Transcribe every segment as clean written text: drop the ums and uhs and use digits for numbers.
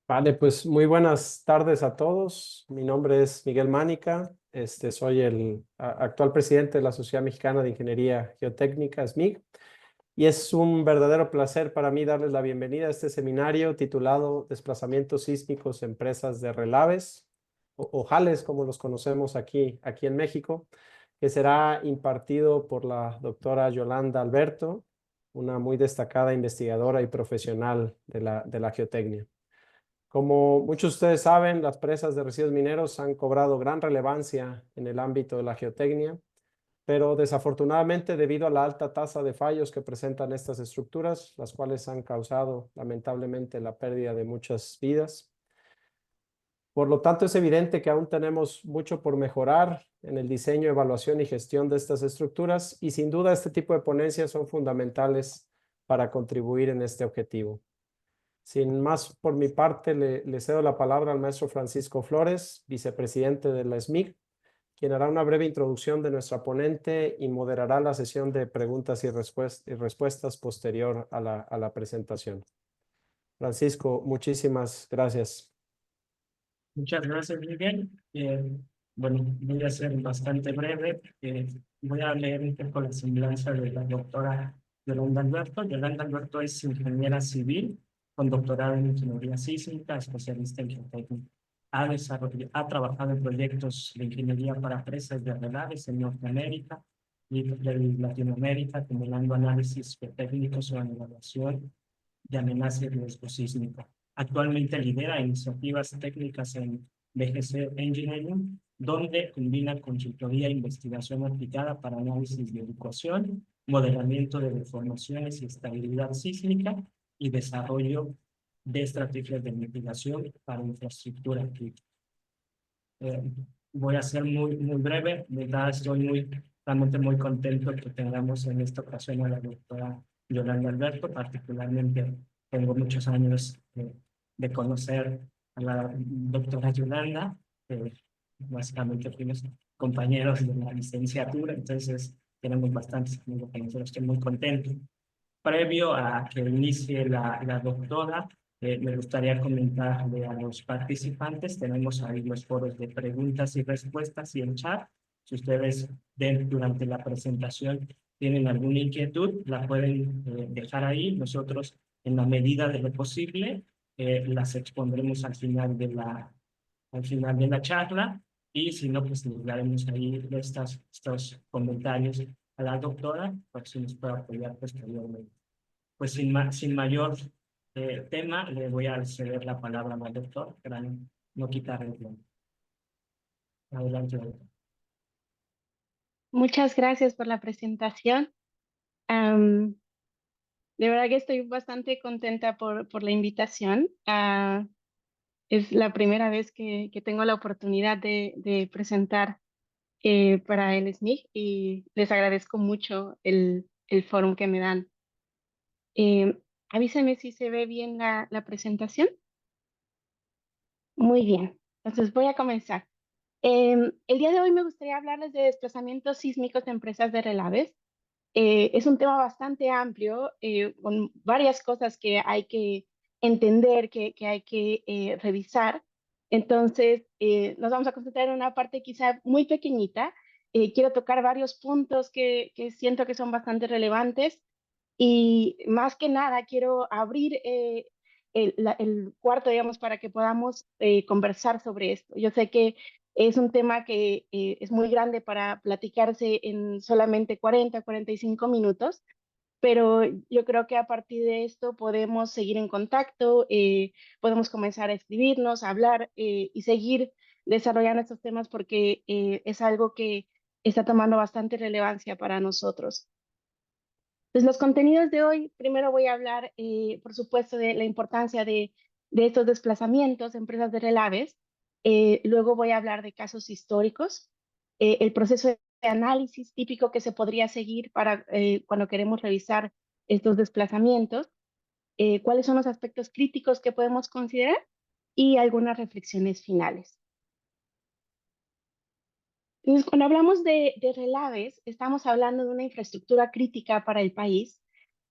Vale, pues muy buenas tardes a todos. Mi nombre es Miguel Mánica. Soy el actual presidente de la Sociedad Mexicana de Ingeniería Geotécnica, SMIG, y es un verdadero placer para mí darles la bienvenida a este seminario titulado Desplazamientos sísmicos, empresas de relaves, o JALES, como los conocemos aquí en México, que será impartido por la doctora Yolanda Alberto, una muy destacada investigadora y profesional de la geotecnia. Como muchos de ustedes saben, las presas de residuos mineros han cobrado gran relevancia en el ámbito de la geotecnia, pero desafortunadamente, debido a la alta tasa de fallos que presentan estas estructuras, las cuales han causado lamentablemente la pérdida de muchas vidas. Por lo tanto, es evidente que aún tenemos mucho por mejorar en el diseño, evaluación y gestión de estas estructuras, y sin duda este tipo de ponencias son fundamentales para contribuir en este objetivo. Sin más por mi parte, le cedo la palabra al maestro Francisco Flores, vicepresidente de la SMIC, quien hará una breve introducción de nuestra ponente y moderará la sesión de preguntas y respuestas posterior a la presentación. Francisco, muchísimas gracias. Muchas gracias, Miguel. Bueno, voy a ser bastante breve. Voy a leer un poco la semblanza de la doctora Yolanda Alberto. Yolanda Alberto es ingeniera civil con doctorado en ingeniería sísmica, especialista en geotecnia. Ha trabajado en proyectos de ingeniería para presas de relaves en Norteamérica y Latinoamérica, acumulando análisis geotécnicos sobre la evaluación de amenaza y riesgo sísmico. Actualmente lidera iniciativas técnicas en BGC Engineering, donde combina consultoría e investigación aplicada para análisis de evacuación, modelamiento de deformaciones y estabilidad sísmica y desarrollo de estrategias de mitigación para infraestructura crítica. Voy a ser muy breve. De verdad, estoy realmente muy contento que tengamos en esta ocasión a la doctora Yolanda Alberto. Particularmente tengo muchos años de conocer a la doctora Yolanda. Básicamente fuimos compañeros de la licenciatura, entonces tenemos bastantes amigos que nosotros. Estoy muy contento. Previo a que inicie la doctora, me gustaría comentarle a los participantes, tenemos ahí los foros de preguntas y respuestas y el chat. Si ustedes durante la presentación tienen alguna inquietud, la pueden dejar ahí. Nosotros, en la medida de lo posible, las expondremos al final de la charla, y si no, pues les daremos ahí estos comentarios a la doctora para que se nos pueda apoyar posteriormente. Pues sin mayor tema, le voy a ceder la palabra al doctor para no quitarle el tiempo. Adelante, doctor. Muchas gracias por la presentación. Am, de verdad que estoy bastante contenta por la invitación. Es la primera vez que tengo la oportunidad de presentar para el SMIC, y les agradezco mucho el foro que me dan. Avísenme si se ve bien la presentación. Muy bien, entonces voy a comenzar. El día de hoy me gustaría hablarles de desplazamientos sísmicos de empresas de relaves. Es un tema bastante amplio, con varias cosas que hay que entender, que hay que revisar. Entonces, nos vamos a concentrar en una parte quizá muy pequeñita. Quiero tocar varios puntos que siento que son bastante relevantes, y más que nada quiero abrir el cuarto, digamos, para que podamos conversar sobre esto. Yo sé que es un tema que es muy grande para platicarse en solamente 45 minutos, pero yo creo que a partir de esto podemos seguir en contacto, podemos comenzar a escribirnos, a hablar, y seguir desarrollando estos temas, porque es algo que está tomando bastante relevancia para nosotros. Pues los contenidos de hoy, primero voy a hablar, por supuesto, de la importancia de estos desplazamientos, empresas de relaves. Luego voy a hablar de casos históricos, el proceso de análisis típico que se podría seguir para cuando queremos revisar estos desplazamientos, cuáles son los aspectos críticos que podemos considerar, y algunas reflexiones finales. Entonces, cuando hablamos de relaves, estamos hablando de una infraestructura crítica para el país,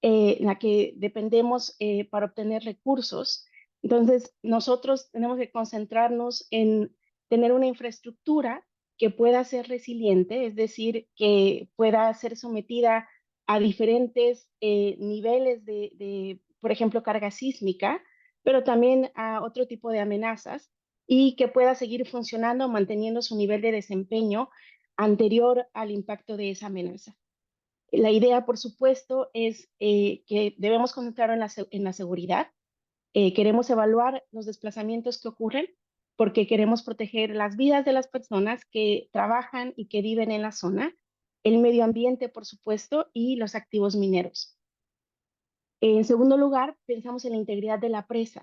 en la que dependemos para obtener recursos Entonces, nosotros tenemos que concentrarnos en tener una infraestructura que pueda ser resiliente, es decir, que pueda ser sometida a diferentes niveles por ejemplo, carga sísmica, pero también a otro tipo de amenazas y que pueda seguir funcionando manteniendo su nivel de desempeño anterior al impacto de esa amenaza. La idea, por supuesto, es que debemos concentrarnos en la seguridad. Queremos evaluar los desplazamientos que ocurren porque queremos proteger las vidas de las personas que trabajan y que viven en la zona, el medio ambiente, por supuesto, y los activos mineros. En segundo lugar, pensamos en la integridad de la presa.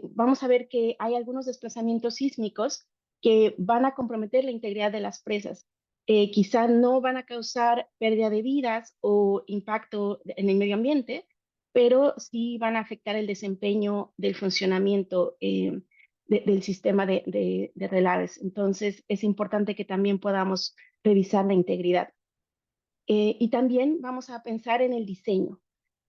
Vamos a ver que hay algunos desplazamientos sísmicos que van a comprometer la integridad de las presas. Quizá no van a causar pérdida de vidas o impacto en el medio ambiente, pero sí van a afectar el desempeño del funcionamiento del sistema de relaves. Entonces, es importante que también podamos revisar la integridad. Y también vamos a pensar en el diseño.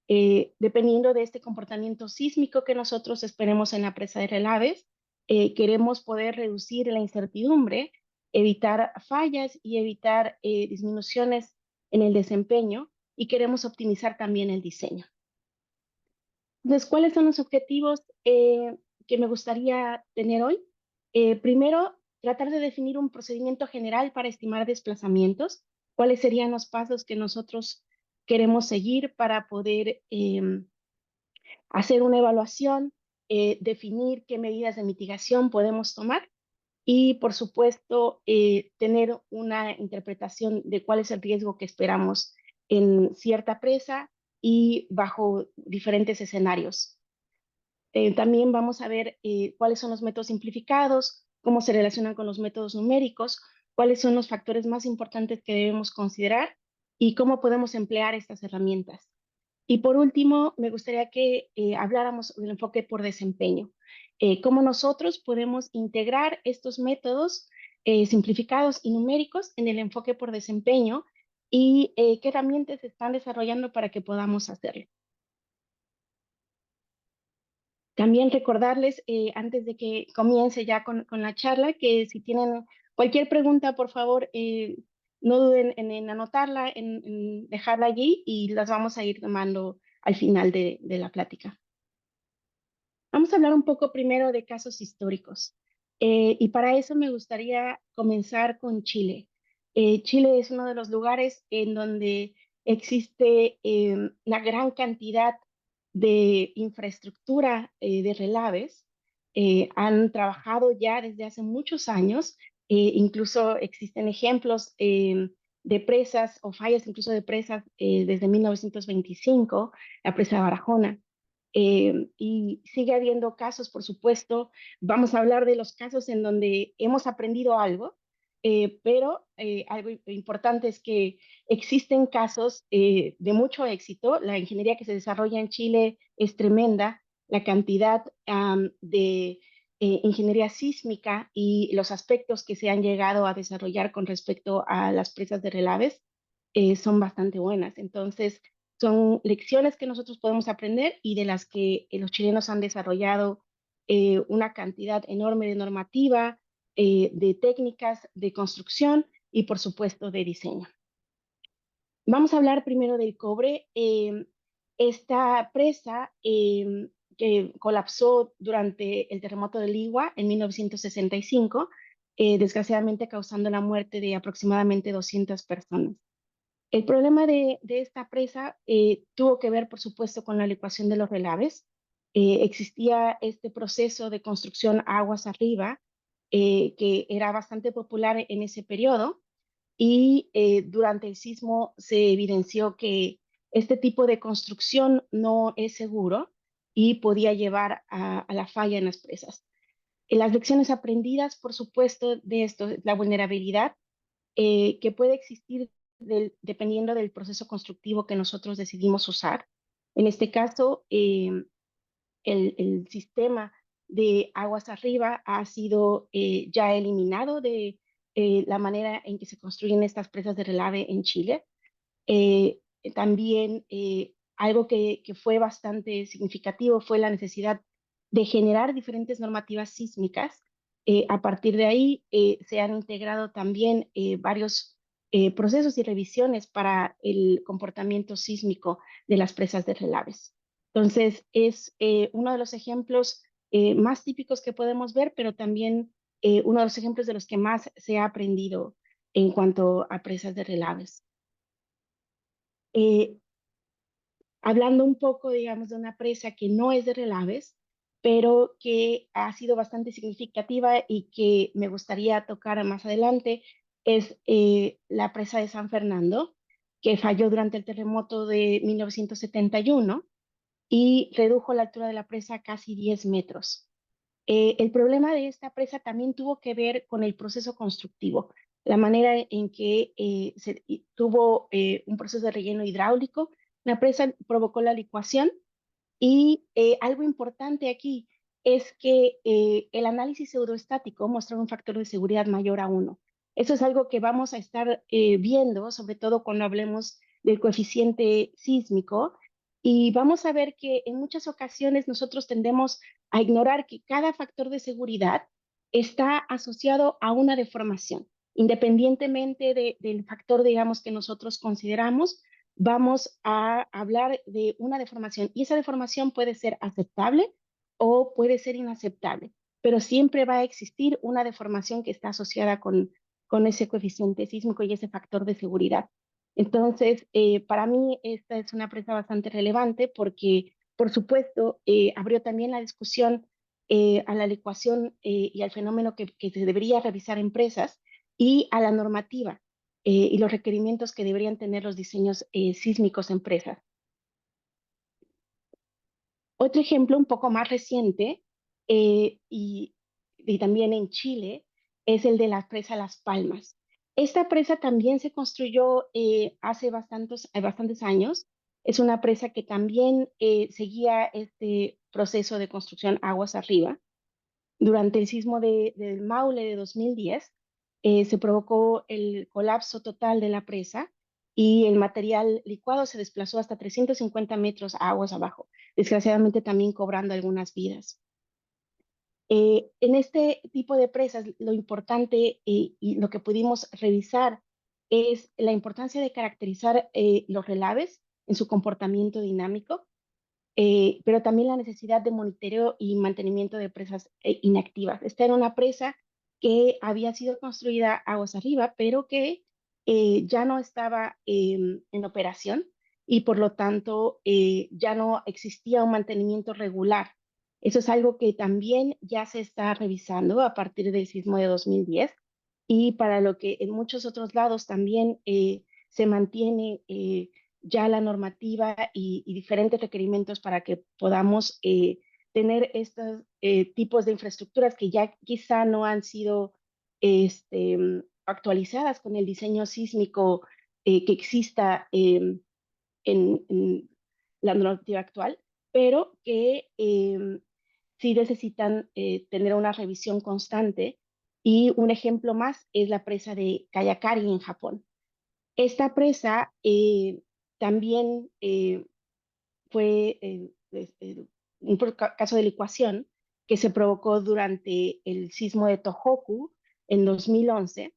Dependiendo de este comportamiento sísmico que nosotros esperemos en la presa de relaves, queremos poder reducir la incertidumbre, evitar fallas y evitar disminuciones en el desempeño y queremos optimizar también el diseño. Entonces, ¿cuáles son los objetivos que me gustaría tener hoy? Primero, tratar de definir un procedimiento general para estimar desplazamientos. ¿Cuáles serían los pasos que nosotros queremos seguir para poder hacer una evaluación, definir qué medidas de mitigación podemos tomar y, por supuesto, tener una interpretación de cuál es el riesgo que esperamos en cierta presa y bajo diferentes escenarios? También vamos a ver cuáles son los métodos simplificados, cómo se relacionan con los métodos numéricos, cuáles son los factores más importantes que debemos considerar y cómo podemos emplear estas herramientas. Y por último, me gustaría que habláramos del enfoque por desempeño. Cómo nosotros podemos integrar estos métodos simplificados y numéricos en el enfoque por desempeño y qué herramientas se están desarrollando para que podamos hacerlo. También recordarles, antes de que comience ya con la charla, que si tienen cualquier pregunta, por favor, no duden en anotarla, en dejarla allí y las vamos a ir tomando al final de la plática. Vamos a hablar un poco primero de casos históricos. Y para eso me gustaría comenzar con Chile. Chile es uno de los lugares en donde existe una gran cantidad de infraestructura de relaves. Han trabajado ya desde hace muchos años. Incluso existen ejemplos de presas o fallas incluso de presas desde 1925, la presa de Barahona. Y sigue habiendo casos, por supuesto. Vamos a hablar de los casos en donde hemos aprendido algo, pero algo importante es que existen casos de mucho éxito. La ingeniería que se desarrolla en Chile es tremenda. La cantidad de ingeniería sísmica y los aspectos que se han llegado a desarrollar con respecto a las presas de relaves son bastante buenas. Entonces, son lecciones que nosotros podemos aprender y de las que los chilenos han desarrollado una cantidad enorme de normativa, de técnicas de construcción y, por supuesto, de diseño. Vamos a hablar primero del cobre. Esta presa que colapsó durante el terremoto del Ligua en 1965, desgraciadamente causando la muerte de aproximadamente 200 personas. El problema de esta presa tuvo que ver, por supuesto, con la licuación de los relaves. Existía este proceso de construcción aguas arriba, que era bastante popular en ese periodo, y durante el sismo se evidenció que este tipo de construcción no es seguro y podía llevar a la falla en las presas. Las lecciones aprendidas, por supuesto, de esto, la vulnerabilidad que puede existir dependiendo del proceso constructivo que nosotros decidimos usar. En este caso, el sistema de aguas arriba ha sido ya eliminado de la manera en que se construyen estas presas de relave en Chile. También algo que fue bastante significativo fue la necesidad de generar diferentes normativas sísmicas. A partir de ahí se han integrado también varios procesos y revisiones para el comportamiento sísmico de las presas de relaves. Entonces, es uno de los ejemplos más típicos que podemos ver, pero también uno de los ejemplos de los que más se ha aprendido en cuanto a presas de relaves. Hablando un poco, digamos, de una presa que no es de relaves, pero que ha sido bastante significativa y que me gustaría tocar más adelante, es la presa de San Fernando, que falló durante el terremoto de 1971 y redujo la altura de la presa a casi 10 metros. El problema de esta presa también tuvo que ver con el proceso constructivo, la manera en que tuvo un proceso de relleno hidráulico. La presa provocó la licuación y algo importante aquí es que el análisis pseudoestático mostró un factor de seguridad mayor a 1. Eso es algo que vamos a estar viendo, sobre todo cuando hablemos del coeficiente sísmico, y vamos a ver que en muchas ocasiones nosotros tendemos a ignorar que cada factor de seguridad está asociado a una deformación. Independientemente del factor, digamos, que nosotros consideramos, vamos a hablar de una deformación y esa deformación puede ser aceptable o puede ser inaceptable, pero siempre va a existir una deformación que está asociada con ese coeficiente sísmico y ese factor de seguridad. Entonces, para mí esta es una presa bastante relevante porque, por supuesto, abrió también la discusión a la licuación y al fenómeno que se debería revisar en presas y a la normativa y los requerimientos que deberían tener los diseños sísmicos en presas. Otro ejemplo un poco más reciente y también en Chile es el de la presa Las Palmas. Esta presa también se construyó hace bastantes años. Es una presa que también seguía este proceso de construcción aguas arriba. Durante el sismo del Maule de 2010, se provocó el colapso total de la presa y el material licuado se desplazó hasta 350 metros aguas abajo, desgraciadamente también cobrando algunas vidas. En este tipo de presas, lo importante y lo que pudimos revisar es la importancia de caracterizar los relaves en su comportamiento dinámico, pero también la necesidad de monitoreo y mantenimiento de presas inactivas. Esta era una presa que había sido construida aguas arriba, pero que ya no estaba en operación y por lo tanto ya no existía un mantenimiento regular. Eso es algo que también ya se está revisando a partir del sismo de 2010 y para lo que en muchos otros lados también se mantiene ya la normativa y diferentes requerimientos para que podamos tener estos tipos de infraestructuras que ya quizá no han sido actualizadas con el diseño sísmico que exista en la normativa actual, pero que sí necesitan tener una revisión constante. Y un ejemplo más es la presa de Kayakari en Japón. Esta presa también fue un caso de licuación que se provocó durante el sismo de Tohoku en 2011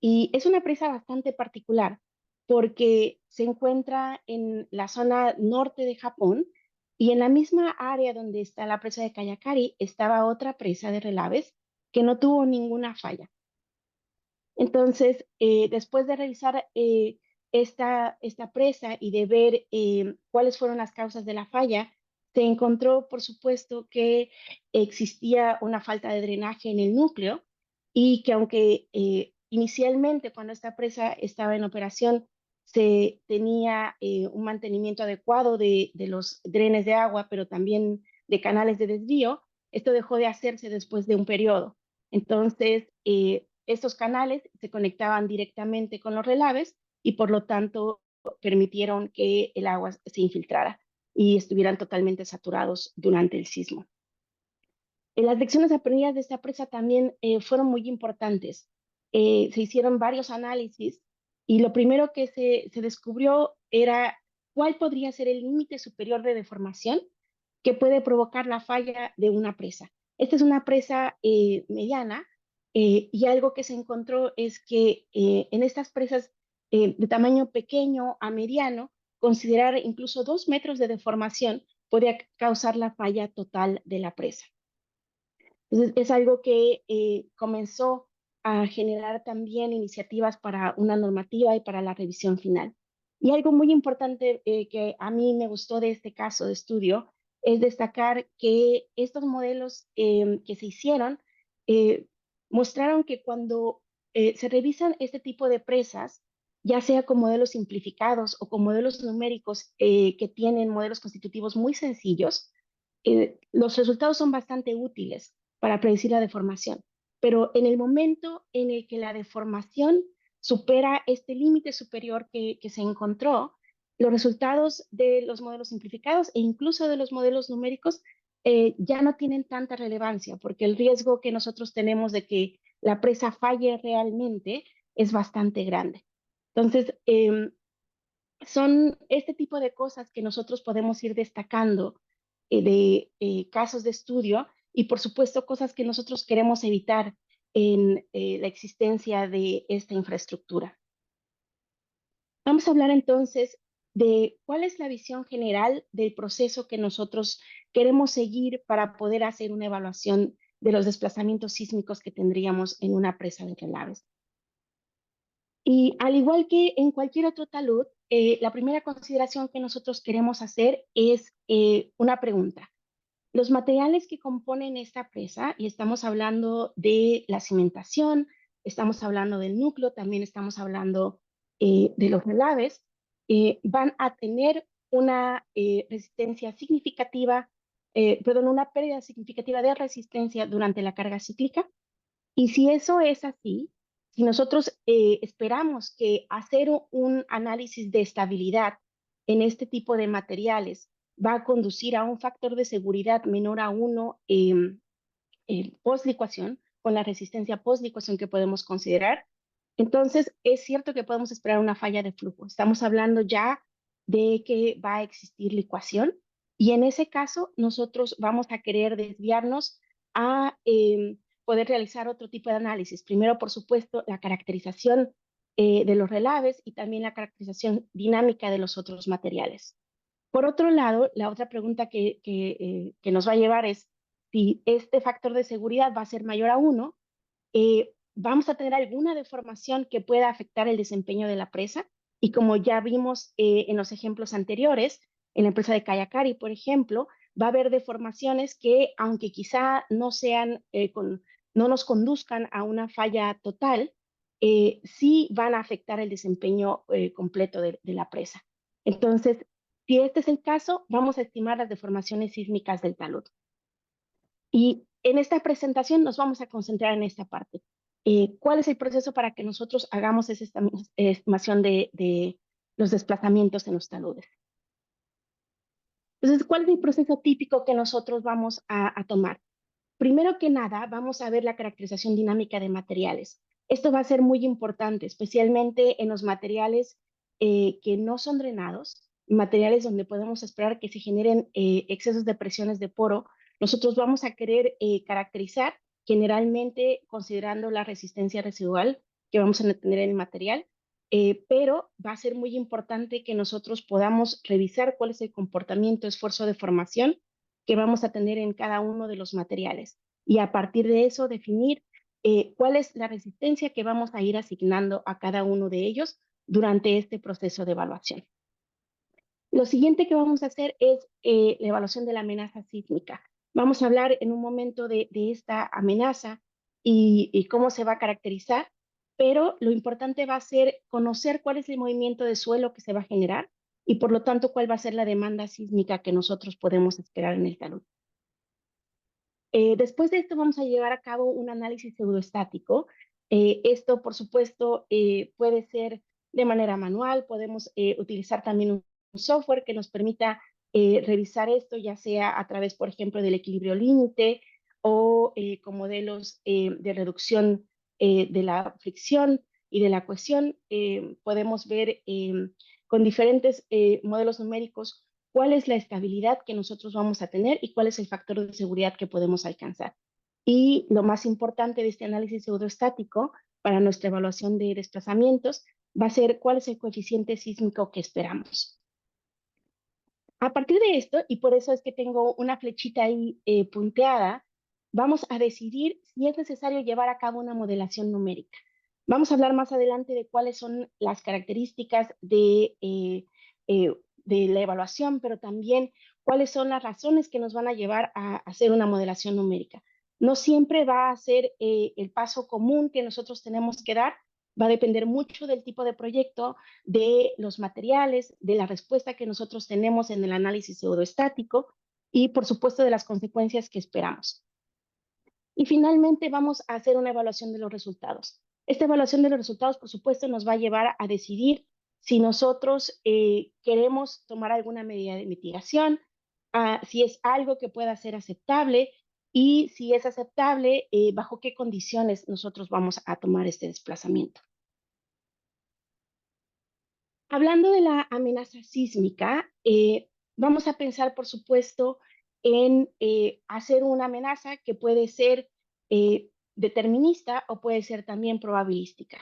y es una presa bastante particular porque se encuentra en la zona norte de Japón y en la misma área donde está la presa de Kayakari estaba otra presa de relaves que no tuvo ninguna falla. Entonces, después de revisar esta presa y de ver cuáles fueron las causas de la falla, se encontró, por supuesto, que existía una falta de drenaje en el núcleo y que aunque inicialmente cuando esta presa estaba en operación se tenía un mantenimiento adecuado de los drenes de agua, pero también de canales de desvío, esto dejó de hacerse después de un periodo. Entonces, estos canales se conectaban directamente con los relaves y por lo tanto permitieron que el agua se infiltrara y estuvieran totalmente saturados durante el sismo. Las lecciones aprendidas de esta presa también fueron muy importantes. Se hicieron varios análisis y lo primero que se descubrió era cuál podría ser el límite superior de deformación que puede provocar la falla de una presa. Esta es una presa mediana y algo que se encontró es que en estas presas de tamaño pequeño a mediano, considerar incluso 2 metros de deformación podría causar la falla total de la presa. Entonces, es algo que comenzó a generar también iniciativas para una normativa y para la revisión final. Y algo muy importante que a mí me gustó de este caso de estudio es destacar que estos modelos que se hicieron eh, mostraron que cuando se revisan este tipo de presas, ya sea con modelos simplificados o con modelos numéricos que tienen modelos constitutivos muy sencillos, los resultados son bastante útiles para predecir la deformación. Pero en el momento en el que la deformación supera este límite superior que se encontró, los resultados de los modelos simplificados e incluso de los modelos numéricos ya no tienen tanta relevancia, porque el riesgo que nosotros tenemos de que la presa falle realmente es bastante grande. Entonces, son este tipo de cosas que nosotros podemos ir destacando de casos de estudio y por supuesto cosas que nosotros queremos evitar en la existencia de esta infraestructura. Vamos a hablar entonces de cuál es la visión general del proceso que nosotros queremos seguir para poder hacer una evaluación de los desplazamientos sísmicos que tendríamos en una presa de relaves. Y al igual que en cualquier otro talud, la primera consideración que nosotros queremos hacer es una pregunta. Los materiales que componen esta presa, y estamos hablando de la cimentación, estamos hablando del núcleo, también estamos hablando de los relaves, van a tener una resistencia significativa, perdón, una pérdida significativa de resistencia durante la carga cíclica. Y si eso es así, si nosotros esperamos que hacer un análisis de estabilidad en este tipo de materiales va a conducir a un factor de seguridad menor a 1 post-licuación, con la resistencia post-licuación que podemos considerar, entonces es cierto que podemos esperar una falla de flujo. Estamos hablando ya de que va a existir licuación y en ese caso nosotros vamos a querer desviarnos a poder realizar otro tipo de análisis. Primero, por supuesto, la caracterización de los relaves y también la caracterización dinámica de los otros materiales. Por otro lado, la otra pregunta que nos va a llevar es si este factor de seguridad va a ser mayor a 1, vamos a tener alguna deformación que pueda afectar el desempeño de la presa. Y como ya vimos en los ejemplos anteriores, en la empresa de Kayakari, por ejemplo, va a haber deformaciones que, aunque quizá no sean, no nos conduzcan a una falla total, sí van a afectar el desempeño completo de la presa. Entonces, si este es el caso, vamos a estimar las deformaciones sísmicas del talud. Y en esta presentación nos vamos a concentrar en esta parte. ¿Cuál es el proceso para que nosotros hagamos esa estimación de los desplazamientos en los taludes? Entonces, ¿cuál es el proceso típico que nosotros vamos a tomar? Primero que nada, vamos a ver la caracterización dinámica de materiales. Esto va a ser muy importante, especialmente en los materiales que no son drenados, materiales donde podemos esperar que se generen excesos de presiones de poro. Nosotros vamos a querer caracterizar generalmente considerando la resistencia residual que vamos a tener en el material, pero va a ser muy importante que nosotros podamos revisar cuál es el comportamiento, esfuerzo de formación que vamos a tener en cada uno de los materiales y a partir de eso definir cuál es la resistencia que vamos a ir asignando a cada uno de ellos durante este proceso de evaluación. Lo siguiente que vamos a hacer es la evaluación de la amenaza sísmica. Vamos a hablar en un momento de esta amenaza y cómo se va a caracterizar, pero lo importante va a ser conocer cuál es el movimiento de suelo que se va a generar y por lo tanto cuál va a ser la demanda sísmica que nosotros podemos esperar en el talud. Después de esto vamos a llevar a cabo un análisis pseudoestático. Esto, por supuesto, puede ser de manera manual. Podemos utilizar también un software que nos permita revisar esto, ya sea a través, por ejemplo, del equilibrio límite o con modelos de reducción de la fricción y de la cohesión. Podemos ver con diferentes modelos numéricos cuál es la estabilidad que nosotros vamos a tener y cuál es el factor de seguridad que podemos alcanzar. Y lo más importante de este análisis pseudoestático para nuestra evaluación de desplazamientos va a ser cuál es el coeficiente sísmico que esperamos. A partir de esto, y por eso es que tengo una flechita ahí punteada, vamos a decidir si es necesario llevar a cabo una modelación numérica. Vamos a hablar más adelante de cuáles son las características de la evaluación, pero también cuáles son las razones que nos van a llevar a hacer una modelación numérica. No siempre va a ser el paso común que nosotros tenemos que dar, va a depender mucho del tipo de proyecto, de los materiales, de la respuesta que nosotros tenemos en el análisis pseudoestático y, por supuesto, de las consecuencias que esperamos. Y finalmente vamos a hacer una evaluación de los resultados. Esta evaluación de los resultados, por supuesto, nos va a llevar a decidir si nosotros queremos tomar alguna medida de mitigación, si es algo que pueda ser aceptable y si es aceptable, bajo qué condiciones nosotros vamos a tomar este desplazamiento. Hablando de la amenaza sísmica, vamos a pensar, por supuesto, en hacer una amenaza que puede ser determinista o puede ser también probabilística.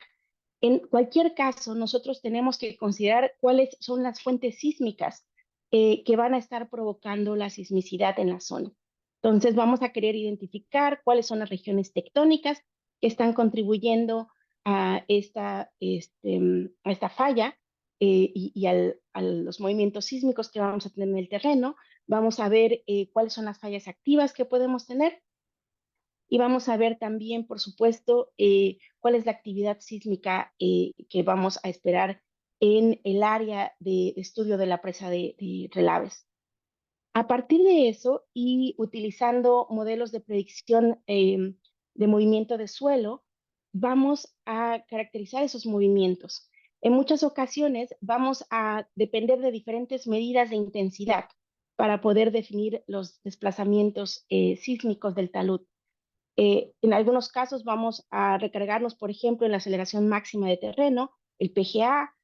En cualquier caso, nosotros tenemos que considerar cuáles son las fuentes sísmicas que van a estar provocando la sismicidad en la zona. Entonces, vamos a querer identificar cuáles son las regiones tectónicas que están contribuyendo a esta falla a los movimientos sísmicos que vamos a tener en el terreno. Vamos a ver cuáles son las fallas activas que podemos tener y vamos a ver también, por supuesto, cuál es la actividad sísmica que vamos a esperar en el área de estudio de la presa de Relaves. A partir de eso y utilizando modelos de predicción de movimiento de suelo, vamos a caracterizar esos movimientos. En muchas ocasiones vamos a depender de diferentes medidas de intensidad para poder definir los desplazamientos sísmicos del talud. En algunos casos vamos a recargarnos, por ejemplo, en la aceleración máxima de terreno, el PGA.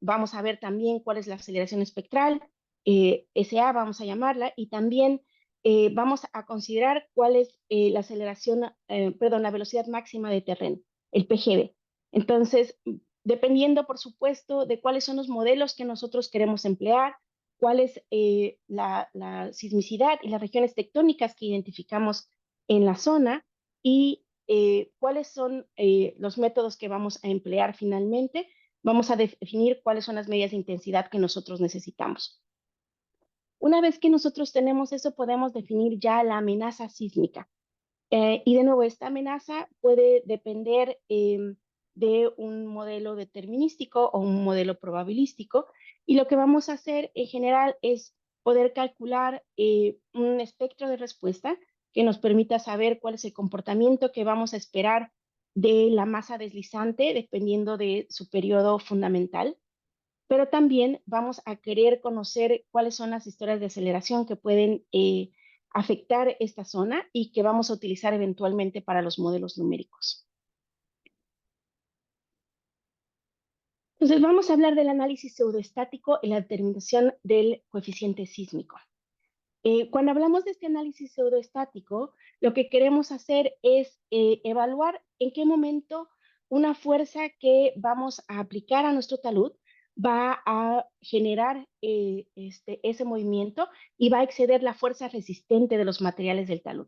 Vamos a ver también cuál es la aceleración espectral, SA vamos a llamarla, y también vamos a considerar cuál es la la velocidad máxima de terreno, el PGB. Entonces, dependiendo, por supuesto, de cuáles son los modelos que nosotros queremos emplear, cuál es la sismicidad y las regiones tectónicas que identificamos en la zona y cuáles son los métodos que vamos a emplear finalmente, vamos a definir cuáles son las medidas de intensidad que nosotros necesitamos. Una vez que nosotros tenemos eso, podemos definir ya la amenaza sísmica. Y de nuevo, esta amenaza puede depender de un modelo determinístico o un modelo probabilístico. Y lo que vamos a hacer en general es poder calcular un espectro de respuesta que nos permita saber cuál es el comportamiento que vamos a esperar de la masa deslizante dependiendo de su periodo fundamental. Pero también vamos a querer conocer cuáles son las historias de aceleración que pueden afectar esta zona y que vamos a utilizar eventualmente para los modelos numéricos. Entonces vamos a hablar del análisis pseudoestático y la determinación del coeficiente sísmico. Cuando hablamos de este análisis pseudoestático, lo que queremos hacer es evaluar en qué momento una fuerza que vamos a aplicar a nuestro talud va a generar ese movimiento y va a exceder la fuerza resistente de los materiales del talud.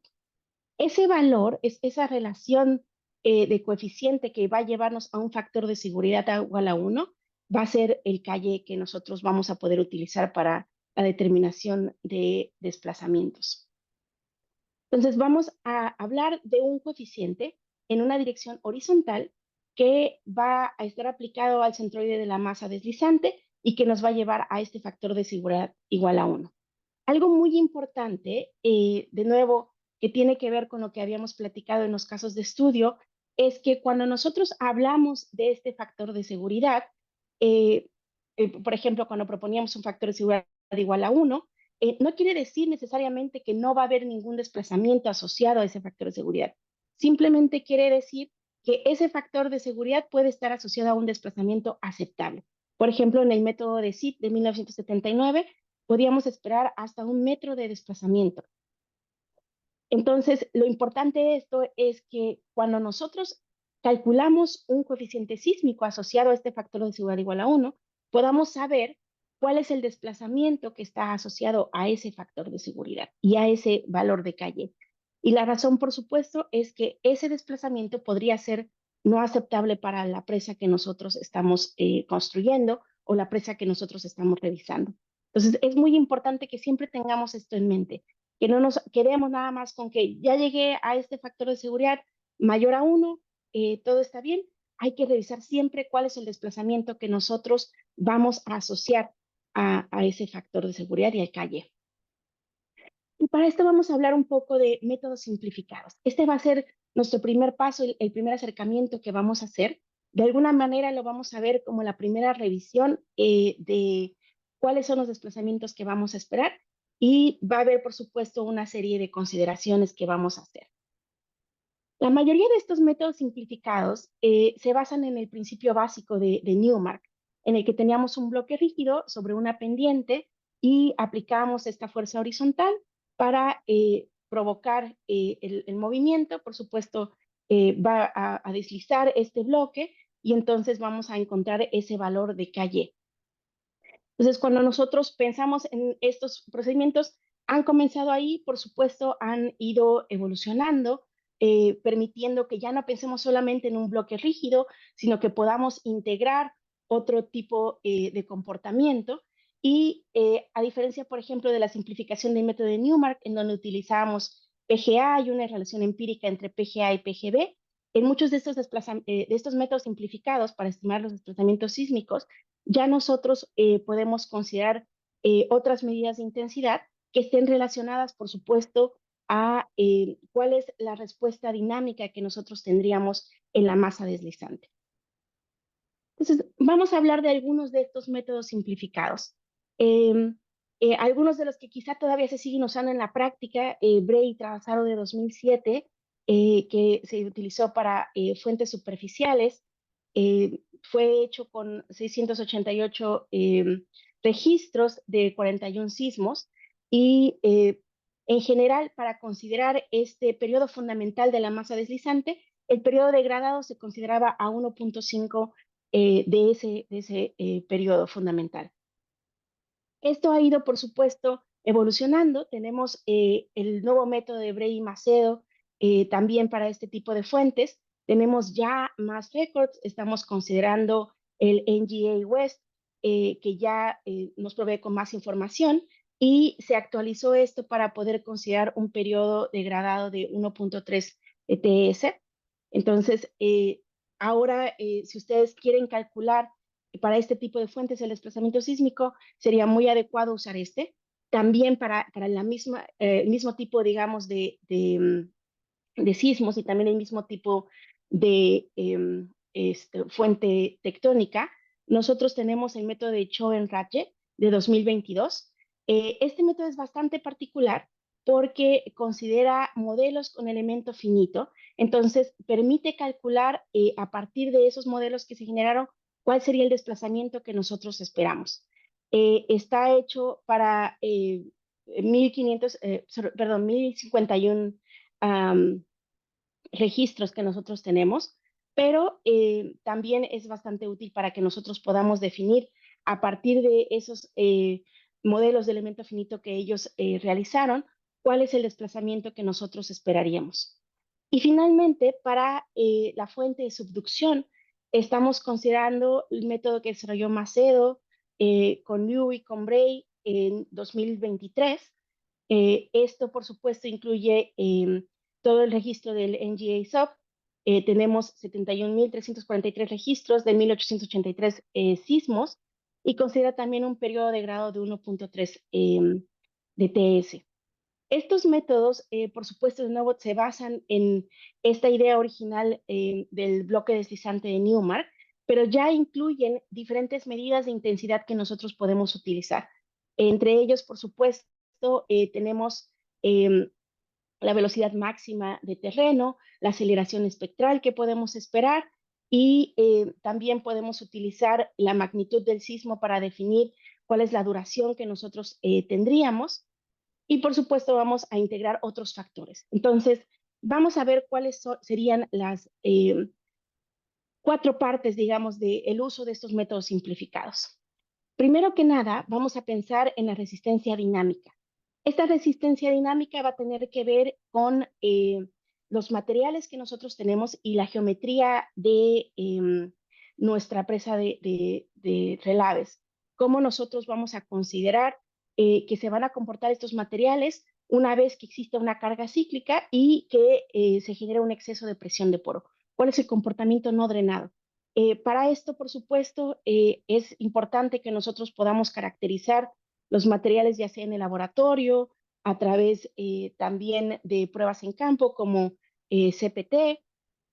Ese valor, esa relación de coeficiente que va a llevarnos a un factor de seguridad igual a 1, va a ser el calle que nosotros vamos a poder utilizar para la determinación de desplazamientos. Entonces vamos a hablar de un coeficiente en una dirección horizontal que va a estar aplicado al centroide de la masa deslizante y que nos va a llevar a este factor de seguridad igual a 1. Algo muy importante, de nuevo, que tiene que ver con lo que habíamos platicado en los casos de estudio, es que cuando nosotros hablamos de este factor de seguridad, por ejemplo, cuando proponíamos un factor de seguridad igual a 1, no quiere decir necesariamente que no va a haber ningún desplazamiento asociado a ese factor de seguridad. Simplemente quiere decir que ese factor de seguridad puede estar asociado a un desplazamiento aceptable. Por ejemplo, en el método de SIT de 1979, podíamos esperar hasta 1 metro de desplazamiento. Entonces, lo importante de esto es que cuando nosotros calculamos un coeficiente sísmico asociado a este factor de seguridad igual a 1, podamos saber cuál es el desplazamiento que está asociado a ese factor de seguridad y a ese valor de calle. Y la razón, por supuesto, es que ese desplazamiento podría ser no aceptable para la presa que nosotros estamos construyendo o la presa que nosotros estamos revisando. Entonces, es muy importante que siempre tengamos esto en mente, que no nos quedemos nada más con que ya llegué a este factor de seguridad mayor a 1, todo está bien. Hay que revisar siempre cuál es el desplazamiento que nosotros vamos a asociar a ese factor de seguridad y al calle. Y para esto vamos a hablar un poco de métodos simplificados. Este va a ser nuestro primer paso, el primer acercamiento que vamos a hacer. De alguna manera lo vamos a ver como la primera revisión de cuáles son los desplazamientos que vamos a esperar y va a haber, por supuesto, una serie de consideraciones que vamos a hacer. La mayoría de estos métodos simplificados se basan en el principio básico de Newmark, en el que teníamos un bloque rígido sobre una pendiente y aplicábamos esta fuerza horizontal para provocar el movimiento. Por supuesto, va a deslizar este bloque y entonces vamos a encontrar ese valor de KY. Entonces, cuando nosotros pensamos en estos procedimientos, han comenzado ahí, por supuesto, han ido evolucionando, permitiendo que ya no pensemos solamente en un bloque rígido, sino que podamos integrar otro tipo de comportamiento. Y a diferencia, por ejemplo, de la simplificación del método de Newmark, en donde utilizamos PGA y una relación empírica entre PGA y PGB, en muchos de estos métodos simplificados para estimar los desplazamientos sísmicos, ya nosotros podemos considerar otras medidas de intensidad que estén relacionadas, por supuesto, a cuál es la respuesta dinámica que nosotros tendríamos en la masa deslizante. Entonces, vamos a hablar de algunos de estos métodos simplificados. Algunos de los que quizá todavía se siguen usando en la práctica, Bray y Travasaro de 2007, que se utilizó para fuentes superficiales, fue hecho con 688 registros de 41 sismos y en general, para considerar este periodo fundamental de la masa deslizante, el periodo degradado se consideraba a 1.5 de ese periodo fundamental. Esto ha ido, por supuesto, evolucionando. Tenemos el nuevo método de Bray y Macedo también para este tipo de fuentes. Tenemos ya más records, estamos considerando el NGA West, que ya nos provee con más información, y se actualizó esto para poder considerar un periodo degradado de 1.3 TS. Entonces, ahora, si ustedes quieren calcular para este tipo de fuentes el desplazamiento sísmico, sería muy adecuado usar este. También para el mismo tipo, digamos, de sismos y también el mismo tipo de fuente tectónica, nosotros tenemos el método de Choen-Ratje de 2022. Este método es bastante particular porque considera modelos con elemento finito, entonces permite calcular a partir de esos modelos que se generaron cuál sería el desplazamiento que nosotros esperamos. Está hecho para 1051 registros que nosotros tenemos, pero también es bastante útil para que nosotros podamos definir a partir de esos modelos de elemento finito que ellos realizaron, cuál es el desplazamiento que nosotros esperaríamos. Y finalmente, para la fuente de subducción, estamos considerando el método que desarrolló Macedo con Liu y con Bray en 2023. Esto, por supuesto, incluye todo el registro del NGA SOP. Tenemos 71.343 registros de 1.883 sismos y considera también un periodo de grado de 1.3 de TS. Estos métodos, por supuesto, de nuevo, se basan en esta idea original del bloque deslizante de Newmark, pero ya incluyen diferentes medidas de intensidad que nosotros podemos utilizar. Entre ellos, por supuesto, tenemos la velocidad máxima de terreno, la aceleración espectral que podemos esperar y también podemos utilizar la magnitud del sismo para definir cuál es la duración que nosotros tendríamos, y por supuesto vamos a integrar otros factores. Entonces, vamos a ver cuáles serían las 4 partes, digamos, del uso de estos métodos simplificados. Primero que nada, vamos a pensar en la resistencia dinámica. Esta resistencia dinámica va a tener que ver con los materiales que nosotros tenemos y la geometría de nuestra presa de relaves. Cómo nosotros vamos a considerar que se van a comportar estos materiales una vez que exista una carga cíclica y que se genera un exceso de presión de poro. ¿Cuál es el comportamiento no drenado? Para esto, por supuesto, es importante que nosotros podamos caracterizar los materiales ya sea en el laboratorio, a través también de pruebas en campo como CPT,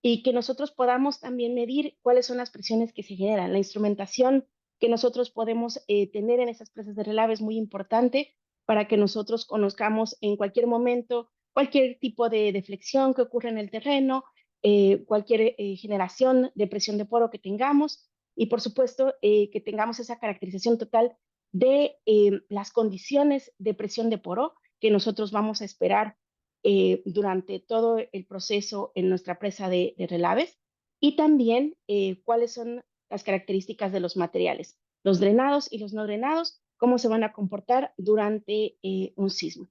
y que nosotros podamos también medir cuáles son las presiones que se generan. La instrumentación que nosotros podemos tener en esas presas de relave es muy importante para que nosotros conozcamos en cualquier momento cualquier tipo de deflexión que ocurre en el terreno, cualquier generación de presión de poro que tengamos y por supuesto que tengamos esa caracterización total de las condiciones de presión de poro que nosotros vamos a esperar durante todo el proceso en nuestra presa de relaves y también cuáles son las características de los materiales, los drenados y los no drenados, cómo se van a comportar durante un sismo.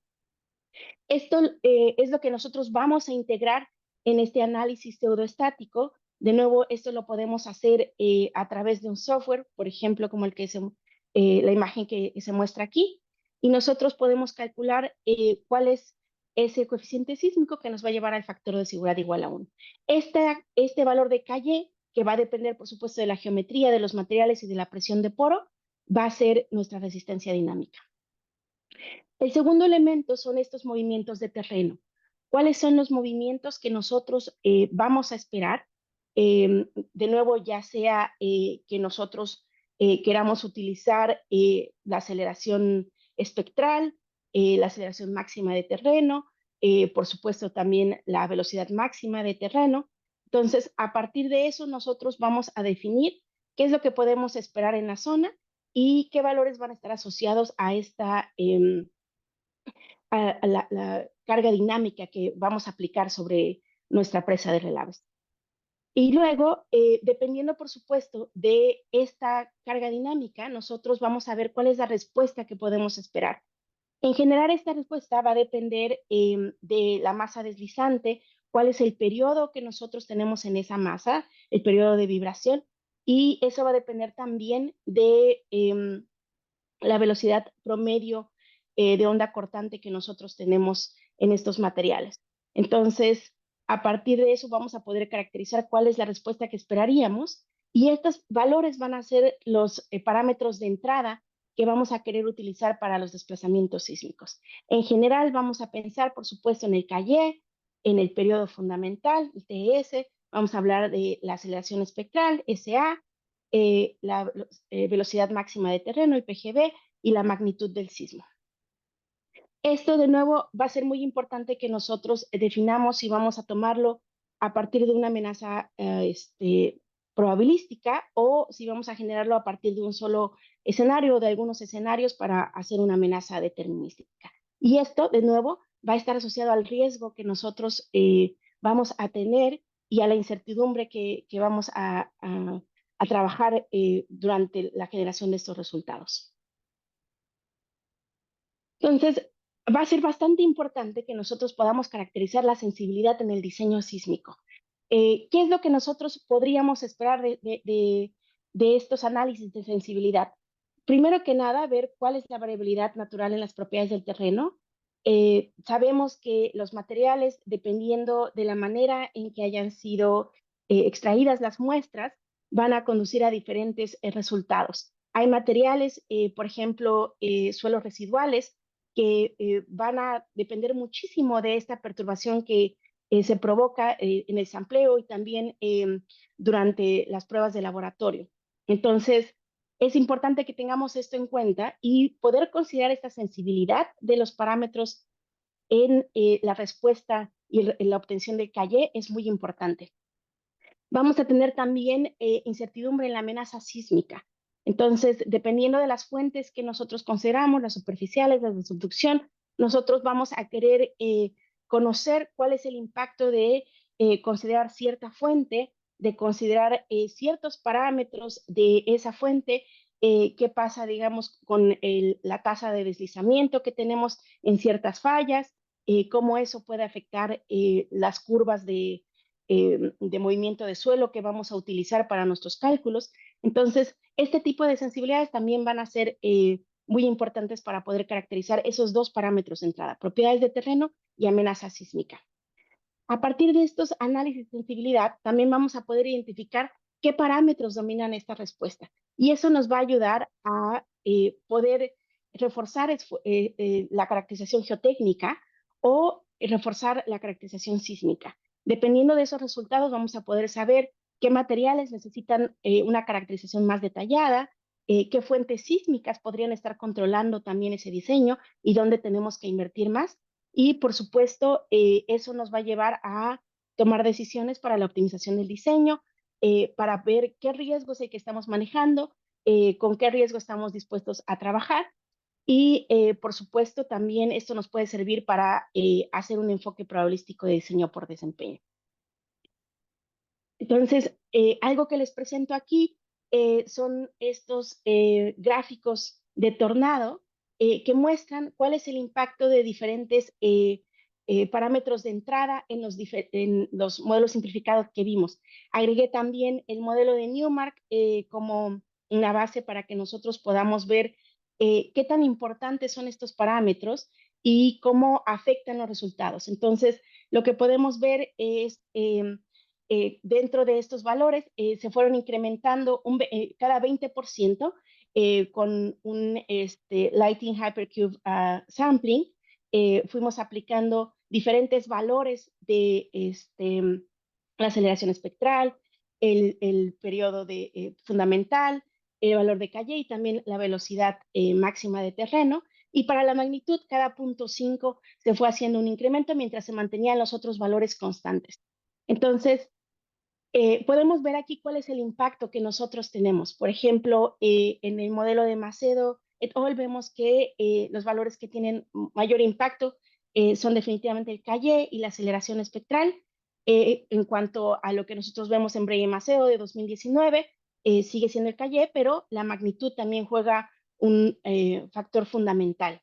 Esto es lo que nosotros vamos a integrar en este análisis pseudoestático. De nuevo, esto lo podemos hacer a través de un software, por ejemplo, como la imagen que se muestra aquí, y nosotros podemos calcular cuál es ese coeficiente sísmico que nos va a llevar al factor de seguridad igual a 1. Este valor de Caillé, que va a depender, por supuesto, de la geometría de los materiales y de la presión de poro, va a ser nuestra resistencia dinámica. El segundo elemento son estos movimientos de terreno. ¿Cuáles son los movimientos que nosotros vamos a esperar? De nuevo, ya sea que nosotros queramos utilizar la aceleración espectral, la aceleración máxima de terreno, por supuesto también la velocidad máxima de terreno. Entonces, a partir de eso, nosotros vamos a definir qué es lo que podemos esperar en la zona y qué valores van a estar asociados a esta a la carga dinámica que vamos a aplicar sobre nuestra presa de relaves. Y luego, dependiendo, por supuesto, de esta carga dinámica, nosotros vamos a ver cuál es la respuesta que podemos esperar. En general, esta respuesta va a depender de la masa deslizante, cuál es el periodo que nosotros tenemos en esa masa, el periodo de vibración, y eso va a depender también de la velocidad promedio de onda cortante que nosotros tenemos en estos materiales. Entonces, a partir de eso vamos a poder caracterizar cuál es la respuesta que esperaríamos y estos valores van a ser los parámetros de entrada que vamos a querer utilizar para los desplazamientos sísmicos. En general vamos a pensar, por supuesto, en el Caillé, en el periodo fundamental, el TS, vamos a hablar de la aceleración espectral, SA, la velocidad máxima de terreno, el PGB, y la magnitud del sismo. Esto de nuevo va a ser muy importante que nosotros definamos si vamos a tomarlo a partir de una amenaza probabilística o si vamos a generarlo a partir de un solo escenario o de algunos escenarios para hacer una amenaza determinística. Y esto de nuevo va a estar asociado al riesgo que nosotros vamos a tener y a la incertidumbre que vamos a trabajar durante la generación de estos resultados. Entonces, va a ser bastante importante que nosotros podamos caracterizar la sensibilidad en el diseño sísmico. ¿Qué es lo que nosotros podríamos esperar de estos análisis de sensibilidad? Primero que nada, ver cuál es la variabilidad natural en las propiedades del terreno. Sabemos que los materiales, dependiendo de la manera en que hayan sido extraídas las muestras, van a conducir a diferentes resultados. Hay materiales, por ejemplo, suelos residuales, que van a depender muchísimo de esta perturbación que se provoca en el sampleo y también durante las pruebas de laboratorio. Entonces, es importante que tengamos esto en cuenta y poder considerar esta sensibilidad de los parámetros en la respuesta y en la obtención de Caillé es muy importante. Vamos a tener también incertidumbre en la amenaza sísmica. Entonces, dependiendo de las fuentes que nosotros consideramos, las superficiales, las de subducción, nosotros vamos a querer conocer cuál es el impacto de considerar cierta fuente, de considerar ciertos parámetros de esa fuente, qué pasa, digamos, con la tasa de deslizamiento que tenemos en ciertas fallas, cómo eso puede afectar las curvas de movimiento de suelo que vamos a utilizar para nuestros cálculos. Entonces, este tipo de sensibilidades también van a ser muy importantes para poder caracterizar esos dos parámetros de entrada, propiedades de terreno y amenaza sísmica. A partir de estos análisis de sensibilidad, también vamos a poder identificar qué parámetros dominan esta respuesta. Y eso nos va a ayudar a poder reforzar la caracterización geotécnica o reforzar la caracterización sísmica. Dependiendo de esos resultados, vamos a poder saber qué materiales necesitan una caracterización más detallada, qué fuentes sísmicas podrían estar controlando también ese diseño y dónde tenemos que invertir más. Y por supuesto, eso nos va a llevar a tomar decisiones para la optimización del diseño, para ver qué riesgos hay que estamos manejando, con qué riesgo estamos dispuestos a trabajar. Y por supuesto, también esto nos puede servir para hacer un enfoque probabilístico de diseño por desempeño. Entonces, algo que les presento aquí son estos gráficos de tornado que muestran cuál es el impacto de diferentes parámetros de entrada en los modelos simplificados que vimos. Agregué también el modelo de Newmark como una base para que nosotros podamos ver qué tan importantes son estos parámetros y cómo afectan los resultados. Entonces, lo que podemos ver es dentro de estos valores se fueron incrementando cada 20% con un Lighting Hypercube sampling. Fuimos aplicando diferentes valores de la aceleración espectral, el periodo fundamental, el valor de Calle y también la velocidad máxima de terreno. Y para la magnitud, cada 0.5 se fue haciendo un incremento mientras se mantenían los otros valores constantes. Entonces, podemos ver aquí cuál es el impacto que nosotros tenemos. Por ejemplo, en el modelo de Macedo et al. Vemos que los valores que tienen mayor impacto son definitivamente el Calle y la aceleración espectral. En cuanto a lo que nosotros vemos en Bray y Macedo de 2019, sigue siendo el Calle, pero la magnitud también juega un factor fundamental.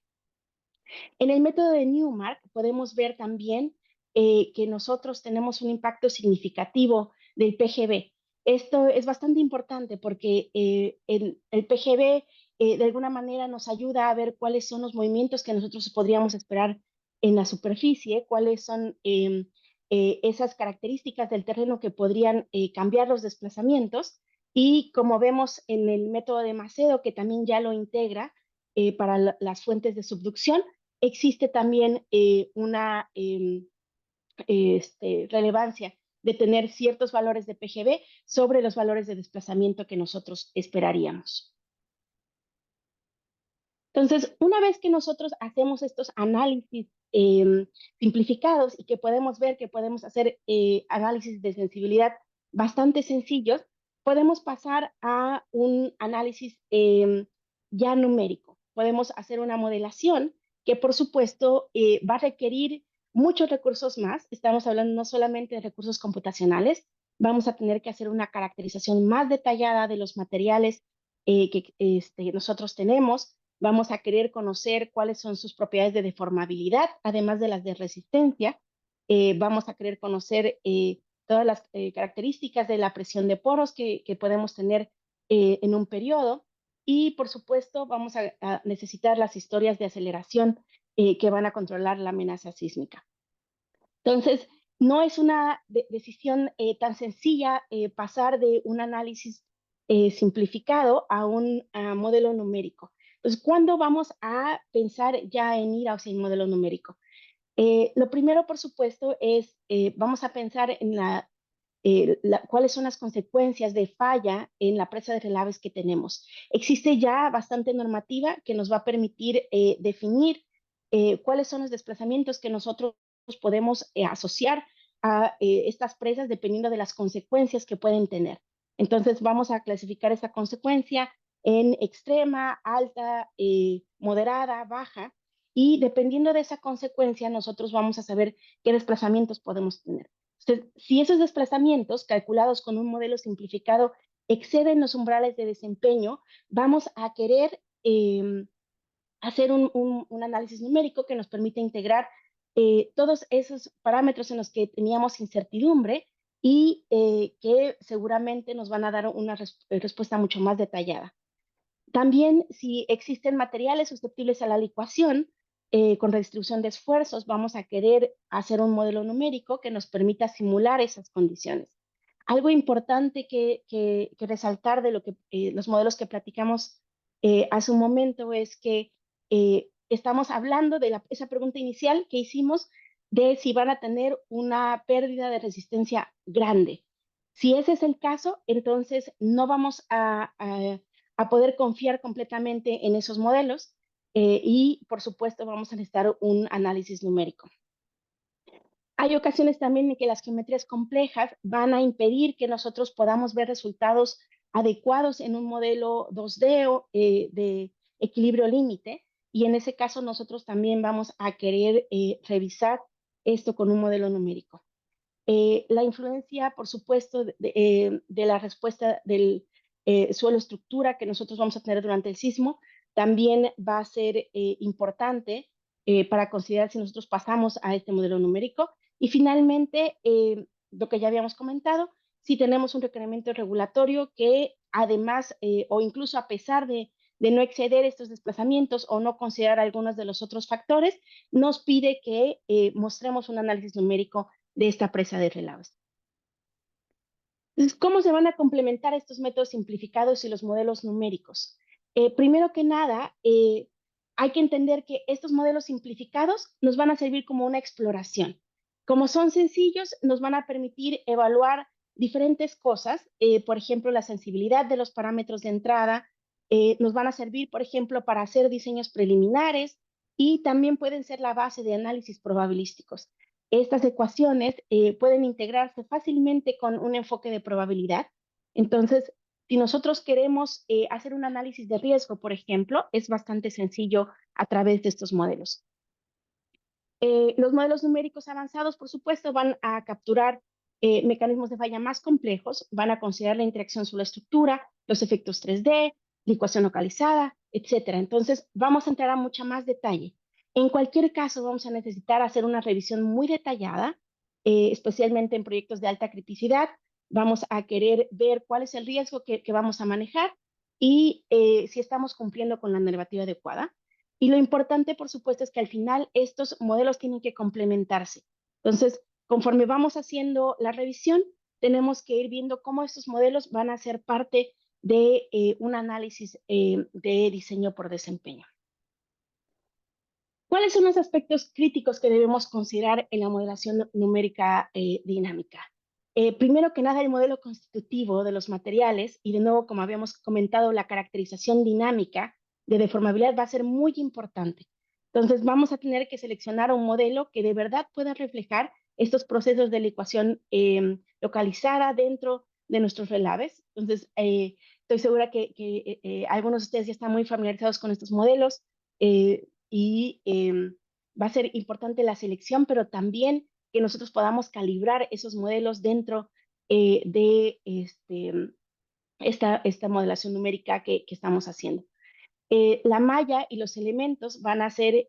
En el método de Newmark podemos ver también que nosotros tenemos un impacto significativo del PGB. Esto es bastante importante porque el PGB de alguna manera nos ayuda a ver cuáles son los movimientos que nosotros podríamos esperar en la superficie, cuáles son esas características del terreno que podrían cambiar los desplazamientos. Y como vemos en el método de Macedo, que también ya lo integra para las fuentes de subducción, existe también una relevancia de tener ciertos valores de PGB sobre los valores de desplazamiento que nosotros esperaríamos. Entonces, una vez que nosotros hacemos estos análisis simplificados y que podemos ver que podemos hacer análisis de sensibilidad bastante sencillos, podemos pasar a un análisis ya numérico. Podemos hacer una modelación que, por supuesto, va a requerir muchos recursos más. Estamos hablando no solamente de recursos computacionales, vamos a tener que hacer una caracterización más detallada de los materiales que nosotros tenemos. Vamos a querer conocer cuáles son sus propiedades de deformabilidad, además de las de resistencia. Vamos a querer conocer todas las características de la presión de poros que podemos tener en un periodo. Y, por supuesto, vamos a necesitar las historias de aceleración que van a controlar la amenaza sísmica. Entonces, no es una decisión tan sencilla pasar de un análisis simplificado a un modelo numérico. Entonces, ¿cuándo vamos a pensar ya en ir hacia un modelo numérico? Lo primero, por supuesto, es vamos a pensar en cuáles son las consecuencias de falla en la presa de relaves que tenemos. Existe ya bastante normativa que nos va a permitir definir cuáles son los desplazamientos que nosotros podemos asociar a estas presas dependiendo de las consecuencias que pueden tener. Entonces vamos a clasificar esa consecuencia en extrema, alta, moderada, baja, y dependiendo de esa consecuencia, nosotros vamos a saber qué desplazamientos podemos tener. Entonces, si esos desplazamientos calculados con un modelo simplificado exceden los umbrales de desempeño, vamos a querer hacer un análisis numérico que nos permite integrar todos esos parámetros en los que teníamos incertidumbre y que seguramente nos van a dar una respuesta mucho más detallada. También, si existen materiales susceptibles a la licuación, con redistribución de esfuerzos, vamos a querer hacer un modelo numérico que nos permita simular esas condiciones. Algo importante que resaltar de los modelos que platicamos hace un momento es que estamos hablando de esa pregunta inicial que hicimos de si van a tener una pérdida de resistencia grande. Si ese es el caso, entonces no vamos a poder confiar completamente en esos modelos y, por supuesto, vamos a necesitar un análisis numérico. Hay ocasiones también en que las geometrías complejas van a impedir que nosotros podamos ver resultados adecuados en un modelo 2D de equilibrio límite, y en ese caso nosotros también vamos a querer revisar esto con un modelo numérico. La influencia, por supuesto, de la respuesta del suelo estructura que nosotros vamos a tener durante el sismo también va a ser importante para considerar si nosotros pasamos a este modelo numérico. Y finalmente, lo que ya habíamos comentado, si tenemos un requerimiento regulatorio que además o incluso a pesar de no exceder estos desplazamientos o no considerar algunos de los otros factores, nos pide que mostremos un análisis numérico de esta presa de relaves. Entonces, ¿cómo se van a complementar estos métodos simplificados y los modelos numéricos? Primero que nada, hay que entender que estos modelos simplificados nos van a servir como una exploración. Como son sencillos, nos van a permitir evaluar diferentes cosas, por ejemplo, la sensibilidad de los parámetros de entrada, nos van a servir, por ejemplo, para hacer diseños preliminares y también pueden ser la base de análisis probabilísticos. Estas ecuaciones pueden integrarse fácilmente con un enfoque de probabilidad. Entonces, si nosotros queremos hacer un análisis de riesgo, por ejemplo, es bastante sencillo a través de estos modelos. Los modelos numéricos avanzados, por supuesto, van a capturar mecanismos de falla más complejos, van a considerar la interacción sobre la estructura, los efectos 3D, licuación localizada, etc. Entonces, vamos a entrar a mucho más detalle. En cualquier caso, vamos a necesitar hacer una revisión muy detallada, especialmente en proyectos de alta criticidad. Vamos a querer ver cuál es el riesgo que vamos a manejar y si estamos cumpliendo con la normativa adecuada. Y lo importante, por supuesto, es que al final estos modelos tienen que complementarse. Entonces, conforme vamos haciendo la revisión, tenemos que ir viendo cómo estos modelos van a ser parte de un análisis de diseño por desempeño. ¿Cuáles son los aspectos críticos que debemos considerar en la modelación numérica dinámica? Primero que nada, el modelo constitutivo de los materiales y, de nuevo, como habíamos comentado, la caracterización dinámica de deformabilidad va a ser muy importante. Entonces, vamos a tener que seleccionar un modelo que de verdad pueda reflejar estos procesos de licuación localizada dentro de nuestros relaves. Entonces, estoy segura que algunos de ustedes ya están muy familiarizados con estos modelos y va a ser importante la selección, pero también que nosotros podamos calibrar esos modelos dentro de esta modelación numérica que estamos haciendo. La malla y los elementos van a ser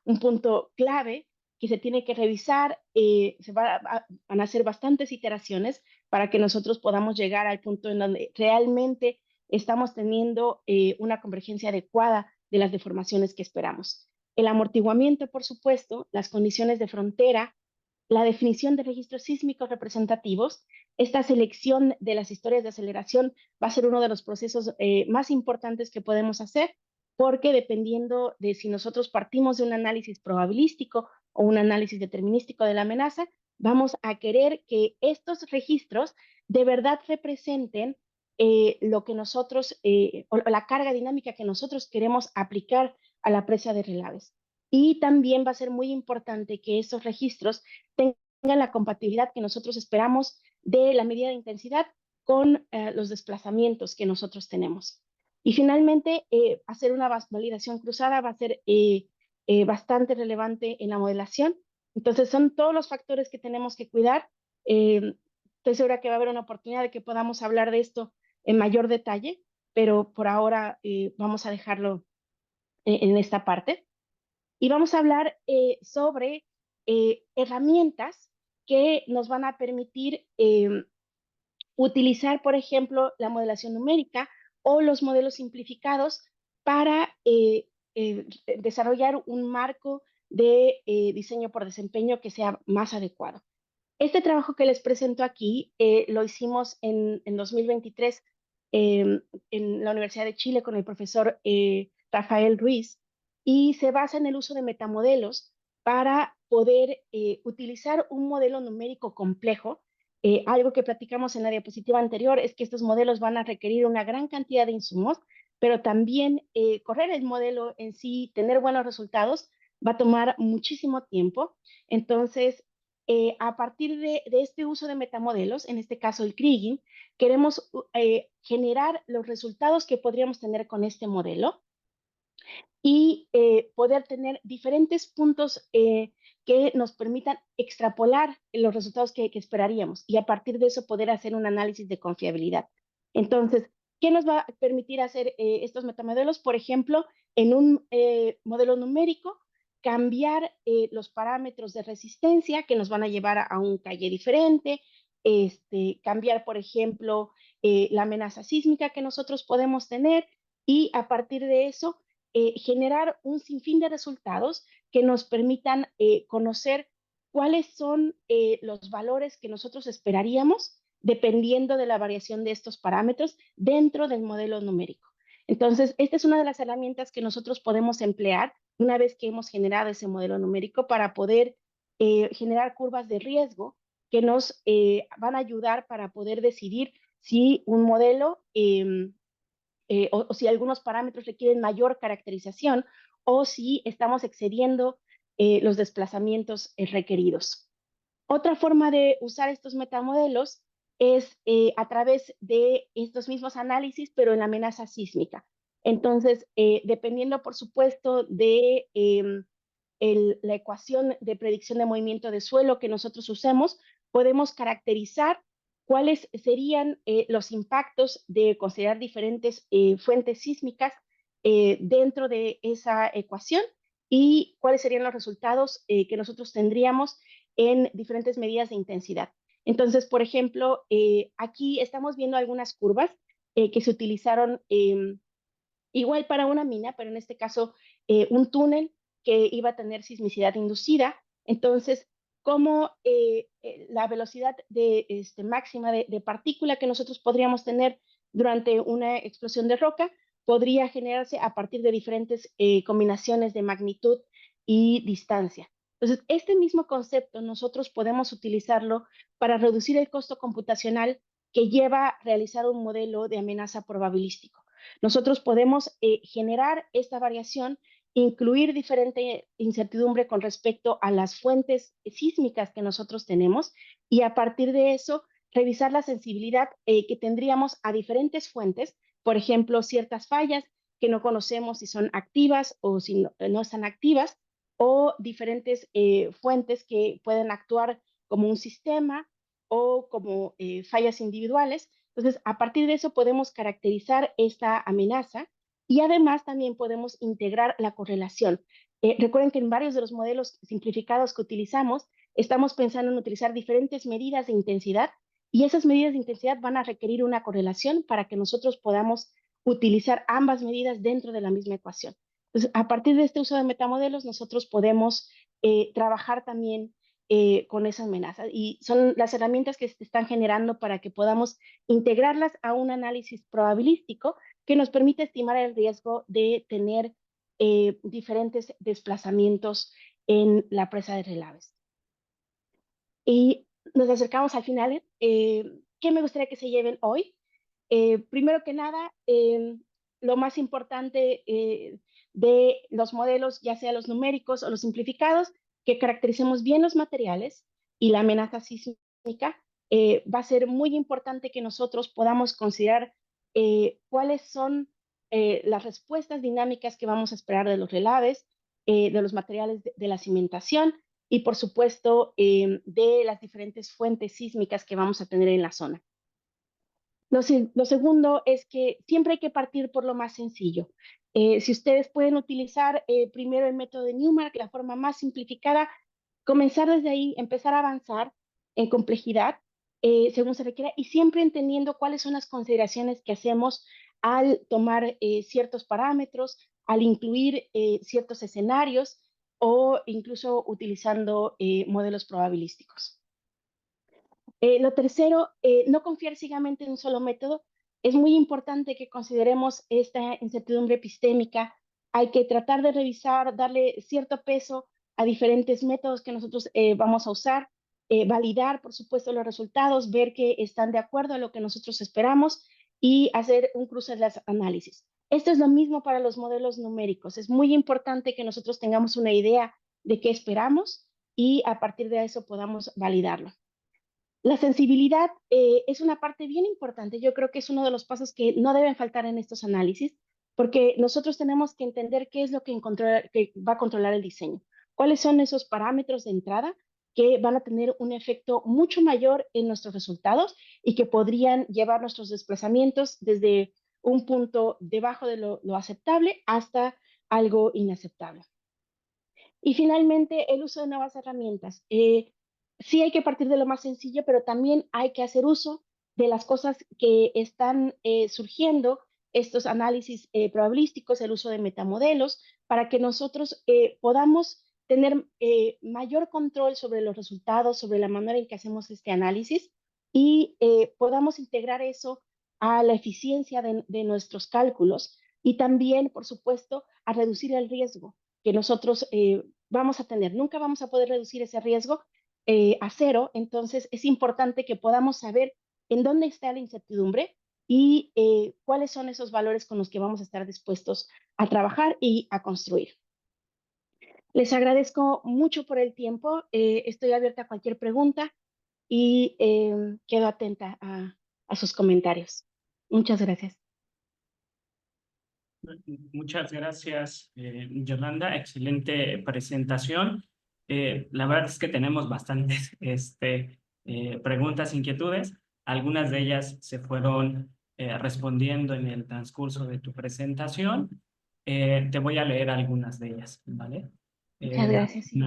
un punto clave que se tiene que revisar. Van a ser bastantes iteraciones para que nosotros podamos llegar al punto en donde realmente estamos teniendo una convergencia adecuada de las deformaciones que esperamos. El amortiguamiento, por supuesto, las condiciones de frontera, la definición de registros sísmicos representativos, esta selección de las historias de aceleración va a ser uno de los procesos más importantes que podemos hacer, porque dependiendo de si nosotros partimos de un análisis probabilístico o un análisis determinístico de la amenaza, vamos a querer que estos registros de verdad representen lo que nosotros, o la carga dinámica que nosotros queremos aplicar a la presa de relaves. Y también va a ser muy importante que estos registros tengan la compatibilidad que nosotros esperamos de la medida de intensidad con los desplazamientos que nosotros tenemos. Y finalmente, hacer una validación cruzada va a ser bastante relevante en la modelación. Entonces, son todos los factores que tenemos que cuidar. Estoy segura que va a haber una oportunidad de que podamos hablar de esto en mayor detalle, pero por ahora vamos a dejarlo en esta parte. Y vamos a hablar sobre herramientas que nos van a permitir utilizar, por ejemplo, la modelación numérica o los modelos simplificados para desarrollar un marco de diseño por desempeño que sea más adecuado. Este trabajo que les presento aquí lo hicimos en 2023 en la Universidad de Chile con el profesor Rafael Ruiz, y se basa en el uso de metamodelos para poder utilizar un modelo numérico complejo. Algo que platicamos en la diapositiva anterior es que estos modelos van a requerir una gran cantidad de insumos, pero también correr el modelo en sí, tener buenos resultados, va a tomar muchísimo tiempo. Entonces, a partir de este uso de metamodelos, en este caso el Kriging, queremos generar los resultados que podríamos tener con este modelo y poder tener diferentes puntos que nos permitan extrapolar los resultados que esperaríamos, y a partir de eso poder hacer un análisis de confiabilidad. Entonces, ¿qué nos va a permitir hacer estos metamodelos? Por ejemplo, en un modelo numérico, cambiar los parámetros de resistencia que nos van a llevar a un calle diferente, cambiar, por ejemplo, la amenaza sísmica que nosotros podemos tener, y a partir de eso generar un sinfín de resultados que nos permitan conocer cuáles son los valores que nosotros esperaríamos dependiendo de la variación de estos parámetros dentro del modelo numérico. Entonces, esta es una de las herramientas que nosotros podemos emplear una vez que hemos generado ese modelo numérico para poder generar curvas de riesgo que nos van a ayudar para poder decidir si un modelo o si algunos parámetros requieren mayor caracterización o si estamos excediendo los desplazamientos requeridos. Otra forma de usar estos metamodelos es a través de estos mismos análisis, pero en la amenaza sísmica. Entonces, dependiendo, por supuesto, de la ecuación de predicción de movimiento de suelo que nosotros usemos, podemos caracterizar cuáles serían los impactos de considerar diferentes fuentes sísmicas dentro de esa ecuación, y cuáles serían los resultados que nosotros tendríamos en diferentes medidas de intensidad. Entonces, por ejemplo, aquí estamos viendo algunas curvas que se utilizaron igual para una mina, pero en este caso un túnel que iba a tener sismicidad inducida. Entonces, como la velocidad máxima de partícula que nosotros podríamos tener durante una explosión de roca podría generarse a partir de diferentes combinaciones de magnitud y distancia. Entonces, este mismo concepto nosotros podemos utilizarlo para reducir el costo computacional que lleva a realizar un modelo de amenaza probabilístico. Nosotros podemos generar esta variación, incluir diferente incertidumbre con respecto a las fuentes sísmicas que nosotros tenemos, y a partir de eso revisar la sensibilidad que tendríamos a diferentes fuentes, por ejemplo, ciertas fallas que no conocemos si son activas o si no están activas, o diferentes fuentes que pueden actuar como un sistema o como fallas individuales. Entonces, a partir de eso podemos caracterizar esta amenaza, y además también podemos integrar la correlación. Recuerden que en varios de los modelos simplificados que utilizamos, estamos pensando en utilizar diferentes medidas de intensidad, y esas medidas de intensidad van a requerir una correlación para que nosotros podamos utilizar ambas medidas dentro de la misma ecuación. Entonces, a partir de este uso de metamodelos, nosotros podemos trabajar también con esa amenaza, y son las herramientas que se están generando para que podamos integrarlas a un análisis probabilístico que nos permite estimar el riesgo de tener diferentes desplazamientos en la presa de relaves. Y nos acercamos al final. ¿Qué me gustaría que se lleven hoy? Primero que nada, lo más importante de los modelos, ya sea los numéricos o los simplificados, que caractericemos bien los materiales y la amenaza sísmica. Va a ser muy importante que nosotros podamos considerar cuáles son las respuestas dinámicas que vamos a esperar de los relaves, de los materiales de la cimentación y, por supuesto, de las diferentes fuentes sísmicas que vamos a tener en la zona. Lo segundo es que siempre hay que partir por lo más sencillo. Si ustedes pueden utilizar primero el método de Newmark, la forma más simplificada, comenzar desde ahí, empezar a avanzar en complejidad según se requiera y siempre entendiendo cuáles son las consideraciones que hacemos al tomar ciertos parámetros, al incluir ciertos escenarios o incluso utilizando modelos probabilísticos. Lo tercero, no confiar ciegamente en un solo método. Es muy importante que consideremos esta incertidumbre epistémica. Hay que tratar de revisar, darle cierto peso a diferentes métodos que nosotros vamos a usar, validar, por supuesto, los resultados, ver que están de acuerdo a lo que nosotros esperamos y hacer un cruce de las análisis. Esto es lo mismo para los modelos numéricos. Es muy importante que nosotros tengamos una idea de qué esperamos y a partir de eso podamos validarlo. La sensibilidad es una parte bien importante. Yo creo que es uno de los pasos que no deben faltar en estos análisis, porque nosotros tenemos que entender qué es lo que va a controlar el diseño, cuáles son esos parámetros de entrada que van a tener un efecto mucho mayor en nuestros resultados y que podrían llevar nuestros desplazamientos desde un punto debajo de lo aceptable hasta algo inaceptable. Y finalmente, el uso de nuevas herramientas. Sí hay que partir de lo más sencillo, pero también hay que hacer uso de las cosas que están surgiendo, estos análisis probabilísticos, el uso de metamodelos, para que nosotros podamos tener mayor control sobre los resultados, sobre la manera en que hacemos este análisis y podamos integrar eso a la eficiencia de nuestros cálculos y también, por supuesto, a reducir el riesgo que nosotros vamos a tener. Nunca vamos a poder reducir ese riesgo a cero, entonces es importante que podamos saber en dónde está la incertidumbre y cuáles son esos valores con los que vamos a estar dispuestos a trabajar y a construir. Les agradezco mucho por el tiempo, estoy abierta a cualquier pregunta y quedo atenta a sus comentarios. Muchas gracias. Muchas gracias, Yolanda. Excelente presentación. La verdad es que tenemos bastantes preguntas, inquietudes. Algunas de ellas se fueron respondiendo en el transcurso de tu presentación. Te voy a leer algunas de ellas, ¿vale? Muchas gracias. Sí.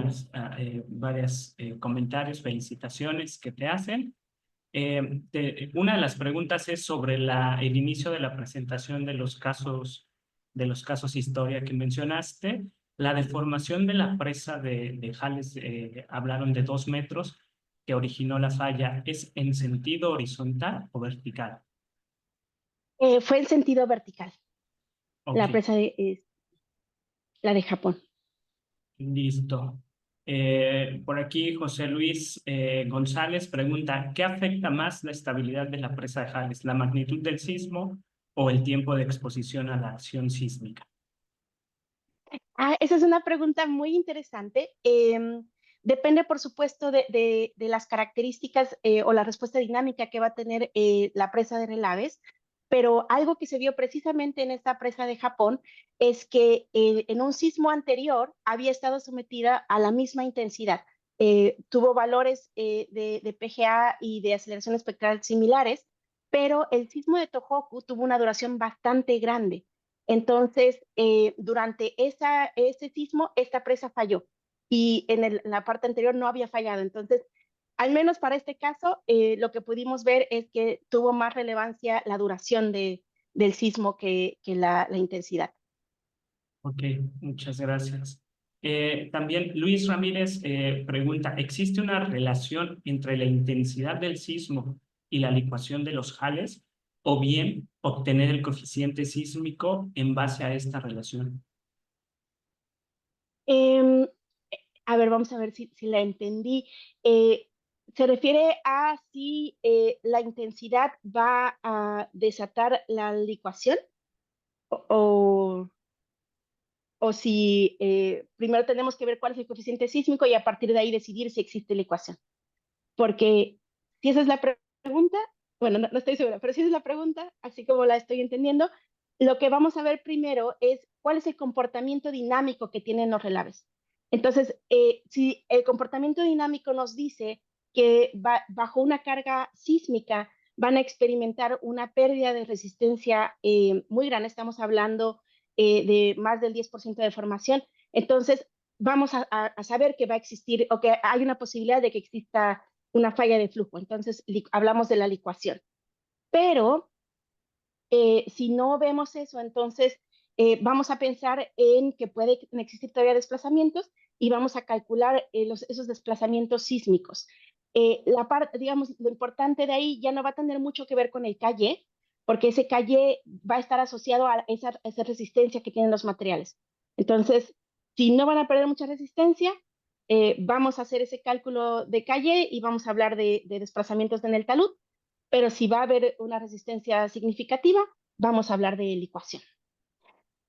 Varios comentarios, felicitaciones que te hacen. Una de las preguntas es sobre el inicio de la presentación de los casos historia que mencionaste. La deformación de la presa de Jales, hablaron de 2 metros que originó la falla. ¿Es en sentido horizontal o vertical? Fue en sentido vertical. Okay. La presa la de Japón. Listo. Por aquí José Luis González pregunta, ¿qué afecta más la estabilidad de la presa de Jales, la magnitud del sismo o el tiempo de exposición a la acción sísmica? Esa es una pregunta muy interesante. Depende, por supuesto, de las características o la respuesta dinámica que va a tener la presa de relaves, pero algo que se vio precisamente en esta presa de Japón es que en un sismo anterior había estado sometida a la misma intensidad. Tuvo valores de PGA y de aceleración espectral similares, pero el sismo de Tohoku tuvo una duración bastante grande. Entonces, durante ese sismo, esta presa falló y en la parte anterior no había fallado. Entonces, al menos para este caso, lo que pudimos ver es que tuvo más relevancia la duración del sismo que la intensidad. Ok, muchas gracias. También Luis Ramírez pregunta, ¿existe una relación entre la intensidad del sismo y la licuación de los jales? ¿O bien obtener el coeficiente sísmico en base a esta relación? A ver, vamos a ver si la entendí. ¿Se refiere a si la intensidad va a desatar la licuación? O si primero tenemos que ver cuál es el coeficiente sísmico y a partir de ahí decidir si existe la ecuación. Porque si esa es la pregunta, bueno, no estoy segura, pero si esa es la pregunta, así como la estoy entendiendo, lo que vamos a ver primero es cuál es el comportamiento dinámico que tienen los relaves. Entonces, si el comportamiento dinámico nos dice que bajo una carga sísmica van a experimentar una pérdida de resistencia muy grande, estamos hablando de más del 10% de formación, entonces vamos a saber que va a existir o que hay una posibilidad de que exista una falla de flujo. Entonces, hablamos de la licuación. Pero si no vemos eso, entonces vamos a pensar en que pueden existir todavía desplazamientos y vamos a calcular esos desplazamientos sísmicos. Digamos, lo importante de ahí ya no va a tener mucho que ver con el calle, porque ese calle va a estar asociado a esa resistencia que tienen los materiales. Entonces, si no van a perder mucha resistencia, vamos a hacer ese cálculo de calle y vamos a hablar de desplazamientos en el talud, pero si va a haber una resistencia significativa, vamos a hablar de licuación.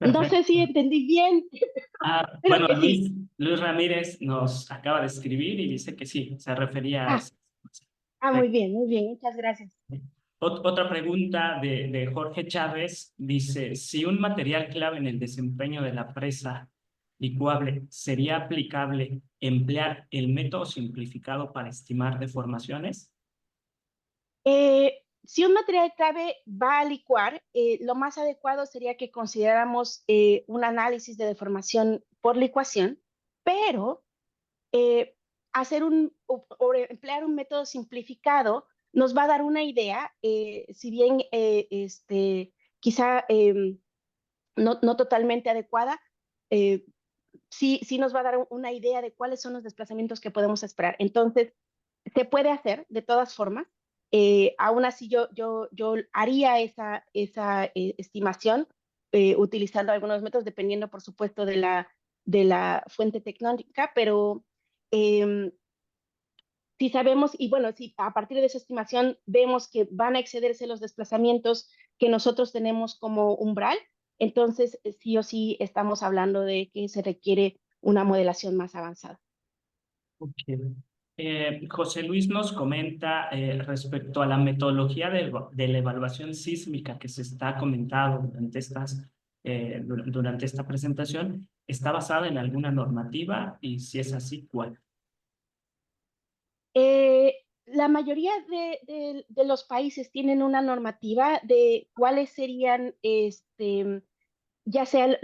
No sé si Perfecto. entendí bien, pero Bueno, que sí. Luis Ramírez nos acaba de escribir y dice que sí, se refería a Ah, eso. muy bien, muchas gracias. Otra pregunta de Jorge Chávez dice, si un material clave en el desempeño de la presa licuable sería aplicable emplear el método simplificado para estimar deformaciones. Si un material clave va a licuar, lo más adecuado sería que consideráramos un análisis de deformación por licuación, pero eh, o emplear un método simplificado nos va a dar una idea, si bien quizá no totalmente adecuada, eh, sí nos va a dar una idea de cuáles son los desplazamientos que podemos esperar. Entonces, se puede hacer de todas formas. Aún así, yo haría esa estimación utilizando algunos métodos, dependiendo, por supuesto, de la fuente tecnológica, pero eh, si sabemos, y bueno, si a partir de esa estimación vemos que van a excederse los desplazamientos que nosotros tenemos como umbral, entonces sí o sí estamos hablando de que se requiere una modelación más avanzada. Okay. José Luis nos comenta respecto a la metodología de la evaluación sísmica que se está comentando durante esta presentación. ¿Está basada en alguna normativa? Y si es así, ¿cuál? La mayoría de los países tienen una normativa de cuáles serían, ya sean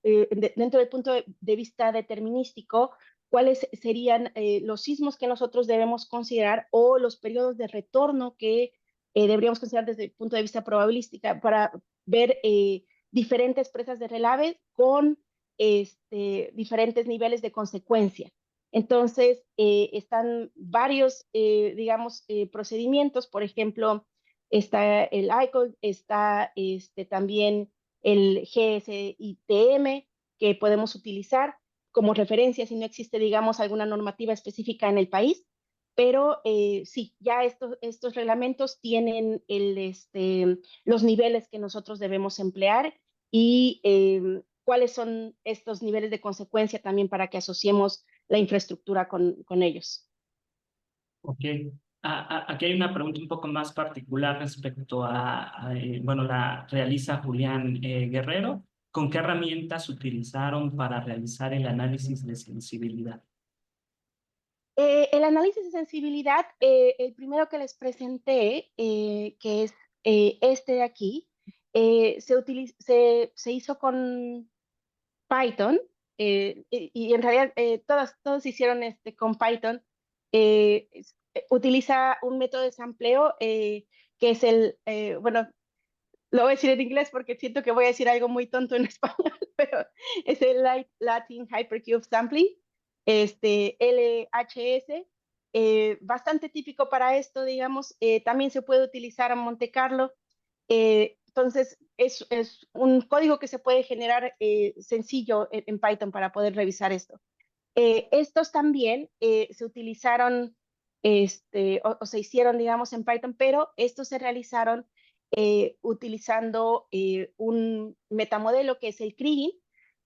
dentro del punto de vista determinístico, cuáles serían los sismos que nosotros debemos considerar o los periodos de retorno que deberíamos considerar desde el punto de vista probabilística para ver diferentes presas de relave con diferentes niveles de consecuencia. Entonces, están varios, digamos, procedimientos, por ejemplo, está el ICOL, está también el GSITM, que podemos utilizar como referencia si no existe, digamos, alguna normativa específica en el país. Pero sí, ya estos reglamentos tienen los niveles que nosotros debemos emplear y cuáles son estos niveles de consecuencia también para que asociemos la infraestructura con ellos. Ok. Aquí hay una pregunta un poco más particular respecto bueno, la realiza Julián Guerrero. ¿Con qué herramientas utilizaron para realizar el análisis de sensibilidad? El análisis de sensibilidad, el primero que les presenté, que es este de aquí, se hizo con Python, y en realidad todos hicieron con Python. Utiliza un método de sampleo que es bueno, lo voy a decir en inglés porque siento que voy a decir algo muy tonto en español, pero es el Latin Hypercube Sampling, LHS, bastante típico para esto, digamos. También se puede utilizar en Monte Carlo. Entonces, es un código que se puede generar sencillo en Python para poder revisar esto. Estos también se utilizaron o se hicieron, digamos, en Python, pero estos se realizaron utilizando un metamodelo que es el Kriging,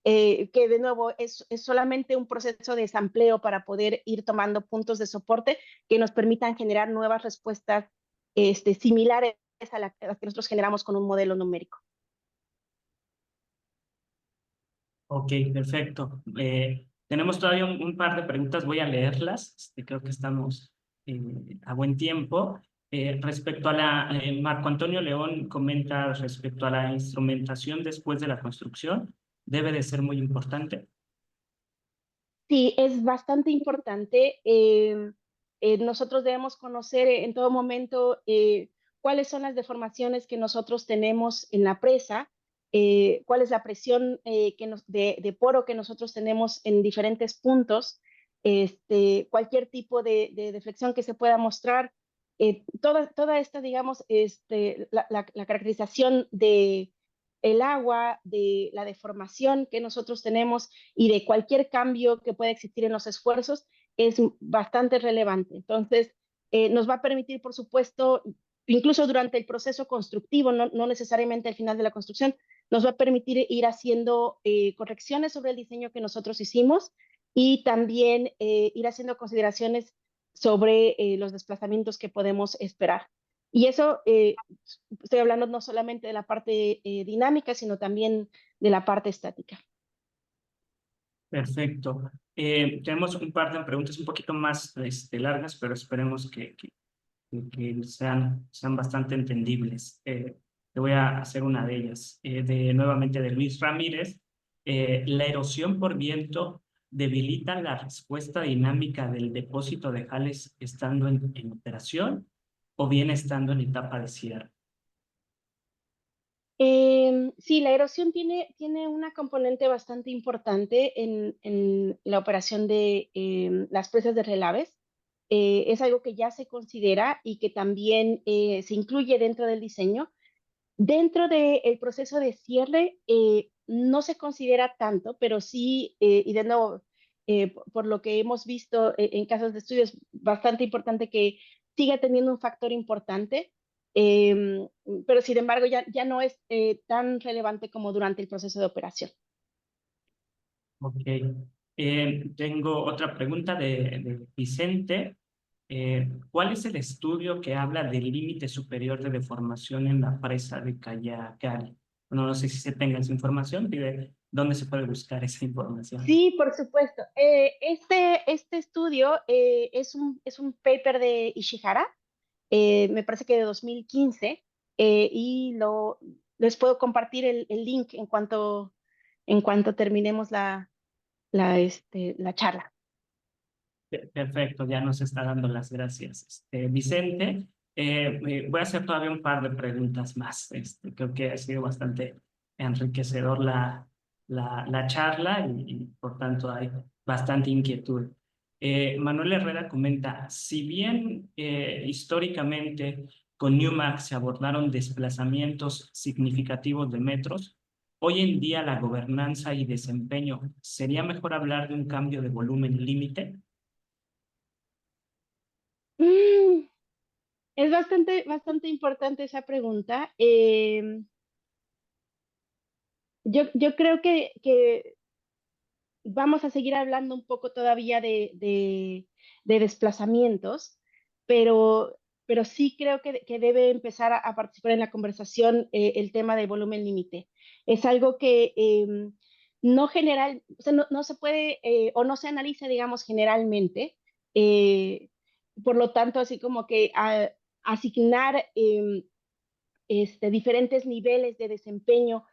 que de nuevo es solamente un proceso de sampleo para poder ir tomando puntos de soporte que nos permitan generar nuevas respuestas similares a las que nosotros generamos con un modelo numérico. Ok, perfecto. Tenemos todavía un par de preguntas, voy a leerlas. Creo que estamos a buen tiempo. Respecto a Marco Antonio León comenta respecto a la instrumentación después de la construcción, debe de ser muy importante. Sí, es bastante importante. Nosotros debemos conocer en todo momento cuáles son las deformaciones que nosotros tenemos en la presa, cuál es la presión de poro que nosotros tenemos en diferentes puntos, cualquier tipo de deflexión que se pueda mostrar, toda esta, digamos, la caracterización de el agua, de la deformación que nosotros tenemos y de cualquier cambio que pueda existir en los esfuerzos es bastante relevante. Entonces, nos va a permitir, por supuesto, incluso durante el proceso constructivo, no necesariamente al final de la construcción, nos va a permitir ir haciendo correcciones sobre el diseño que nosotros hicimos y también ir haciendo consideraciones sobre los desplazamientos que podemos esperar. Y eso estoy hablando no solamente de la parte dinámica, sino también de la parte estática. Perfecto. Tenemos un par de preguntas un poquito más largas, pero esperemos que sean bastante entendibles. Te voy a hacer una de ellas, nuevamente de Luis Ramírez. ¿La erosión por viento debilita la respuesta dinámica del depósito de Jales estando en operación o bien estando en etapa de cierre? Sí, la erosión tiene una componente bastante importante en la operación de las presas de relaves. Es algo que ya se considera y que también se incluye dentro del diseño. Dentro del proceso de cierre no se considera tanto, pero sí, y de nuevo, por lo que hemos visto en casos de estudio, es bastante importante que siga teniendo un factor importante, pero sin embargo ya no es tan relevante como durante el proceso de operación. Ok. Tengo otra pregunta de Vicente. ¿Cuál es el estudio que habla del límite superior de deformación en la presa de Cayacari? No sé si se tenga esa información, pide dónde se puede buscar esa información. Sí, por supuesto. Este estudio es un paper de Ishihara, me parece que de 2015, y les puedo compartir el link en cuanto terminemos la charla. Perfecto, ya nos está dando las gracias. Vicente, voy a hacer todavía un par de preguntas más. Creo que ha sido bastante enriquecedor la charla y por tanto hay bastante inquietud. Manuel Herrera comenta, si bien históricamente con Newmark se abordaron desplazamientos significativos de metros, hoy en día la gobernanza y desempeño, ¿sería mejor hablar de un cambio de volumen límite? Mm, es bastante importante esa pregunta. Yo creo que vamos a seguir hablando un poco todavía de desplazamientos, pero, pero sí creo que debe empezar a participar en la conversación el tema del volumen límite. Es algo que no general, o sea, no se puede o no se analiza, digamos, generalmente. eh, por lo tanto, así como que asignar diferentes niveles de desempeño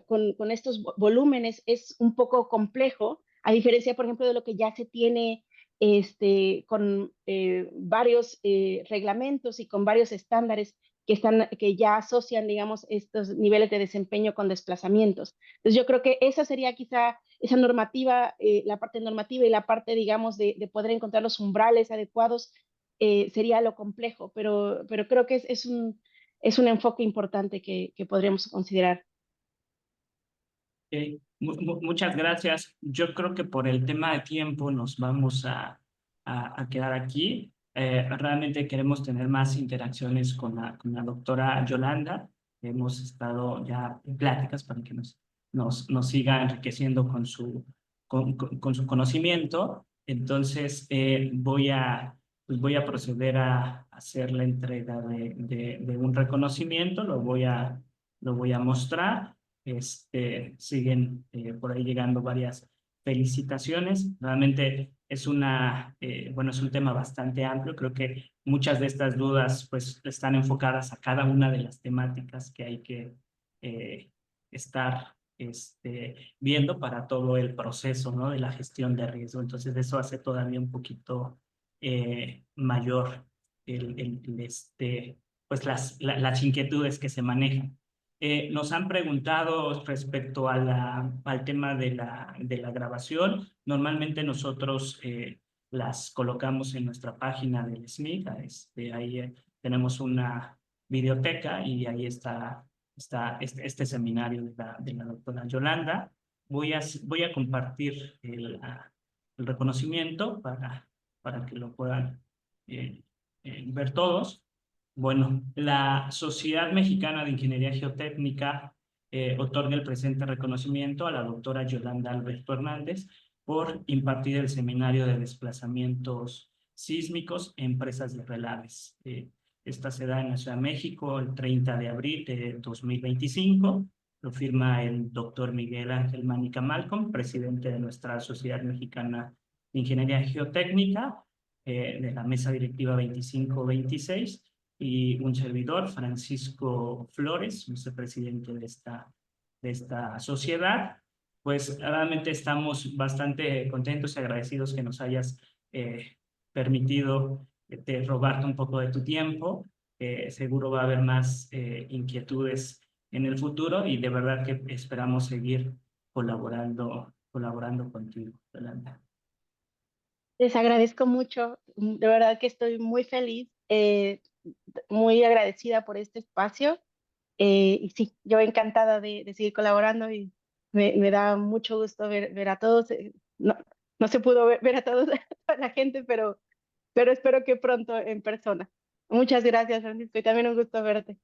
con estos volúmenes es un poco complejo, a diferencia, por ejemplo, de lo que ya se tiene con varios reglamentos y con varios estándares que ya asocian, digamos, estos niveles de desempeño con desplazamientos. Entonces, yo creo que esa sería quizá esa normativa, la parte normativa y la parte, digamos, de poder encontrar los umbrales adecuados, sería lo complejo, pero creo que es un enfoque importante que podríamos considerar. Muchas gracias. Yo creo que por el tema de tiempo nos vamos a quedar aquí. Realmente queremos tener más interacciones con la doctora Yolanda. Hemos estado ya en pláticas para que nos siga enriqueciendo con su conocimiento. Entonces, pues voy a proceder a hacer la entrega de un reconocimiento. Lo voy a mostrar. siguen por ahí llegando varias felicitaciones. Realmente es bueno, es un tema bastante amplio. Creo que muchas de estas dudas pues están enfocadas a cada una de las temáticas que hay que estar viendo para todo el proceso, ¿no? De la gestión de riesgo. Entonces eso hace todavía un poquito mayor pues las inquietudes que se manejan. Nos han preguntado respecto a al tema de la grabación. Normalmente nosotros las colocamos en nuestra página del SMIC. Ahí tenemos una videoteca y ahí está este seminario de la doctora Yolanda. Voy a compartir el reconocimiento para que lo puedan ver todos. Bueno, la Sociedad Mexicana de Ingeniería Geotécnica otorga el presente reconocimiento a la doctora Yolanda Alberto Hernández por impartir el seminario de desplazamientos sísmicos en presas de relaves. Esta se da en la Ciudad de México el 30 de abril de 2025. Lo firma el doctor Miguel Ángel Mánica Malcolm, presidente de nuestra Sociedad Mexicana de Ingeniería Geotécnica, de la mesa directiva 2526, y un servidor, Francisco Flores, vicepresidente de esta sociedad. Pues realmente estamos bastante contentos y agradecidos que nos hayas permitido robarte un poco de tu tiempo. Seguro va a haber más inquietudes en el futuro y de verdad que esperamos seguir colaborando contigo, Yolanda. Les agradezco mucho, de verdad que estoy muy feliz, muy agradecida por este espacio. Y sí, yo encantada de seguir colaborando y me da mucho gusto ver a todos. No, no se pudo ver a todos, a toda la gente, pero espero que pronto en persona. Muchas gracias, Francisco, y también un gusto verte.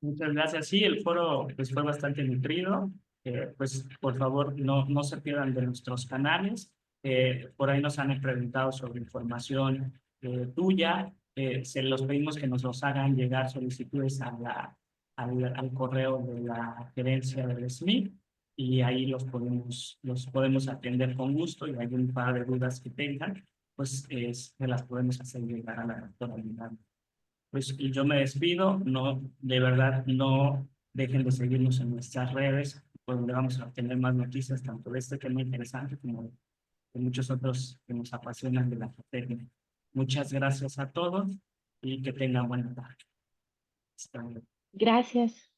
Muchas gracias. Sí, el foro pues, fue bastante nutrido. Pues por favor no se pierdan de nuestros canales. Por ahí nos han preguntado sobre información tuya. Se los pedimos que nos los hagan llegar solicitudes al correo de la gerencia del SMIC y ahí los podemos atender con gusto y hay un par de dudas que tengan, pues se las podemos hacer llegar a la doctora Miranda. Pues yo me despido, de verdad no dejen de seguirnos en nuestras redes, donde vamos a tener más noticias, tanto de este tema interesante como de muchos otros que nos apasionan de la geotécnica. Muchas gracias a todos y que tengan buena tarde. Hasta luego. Gracias.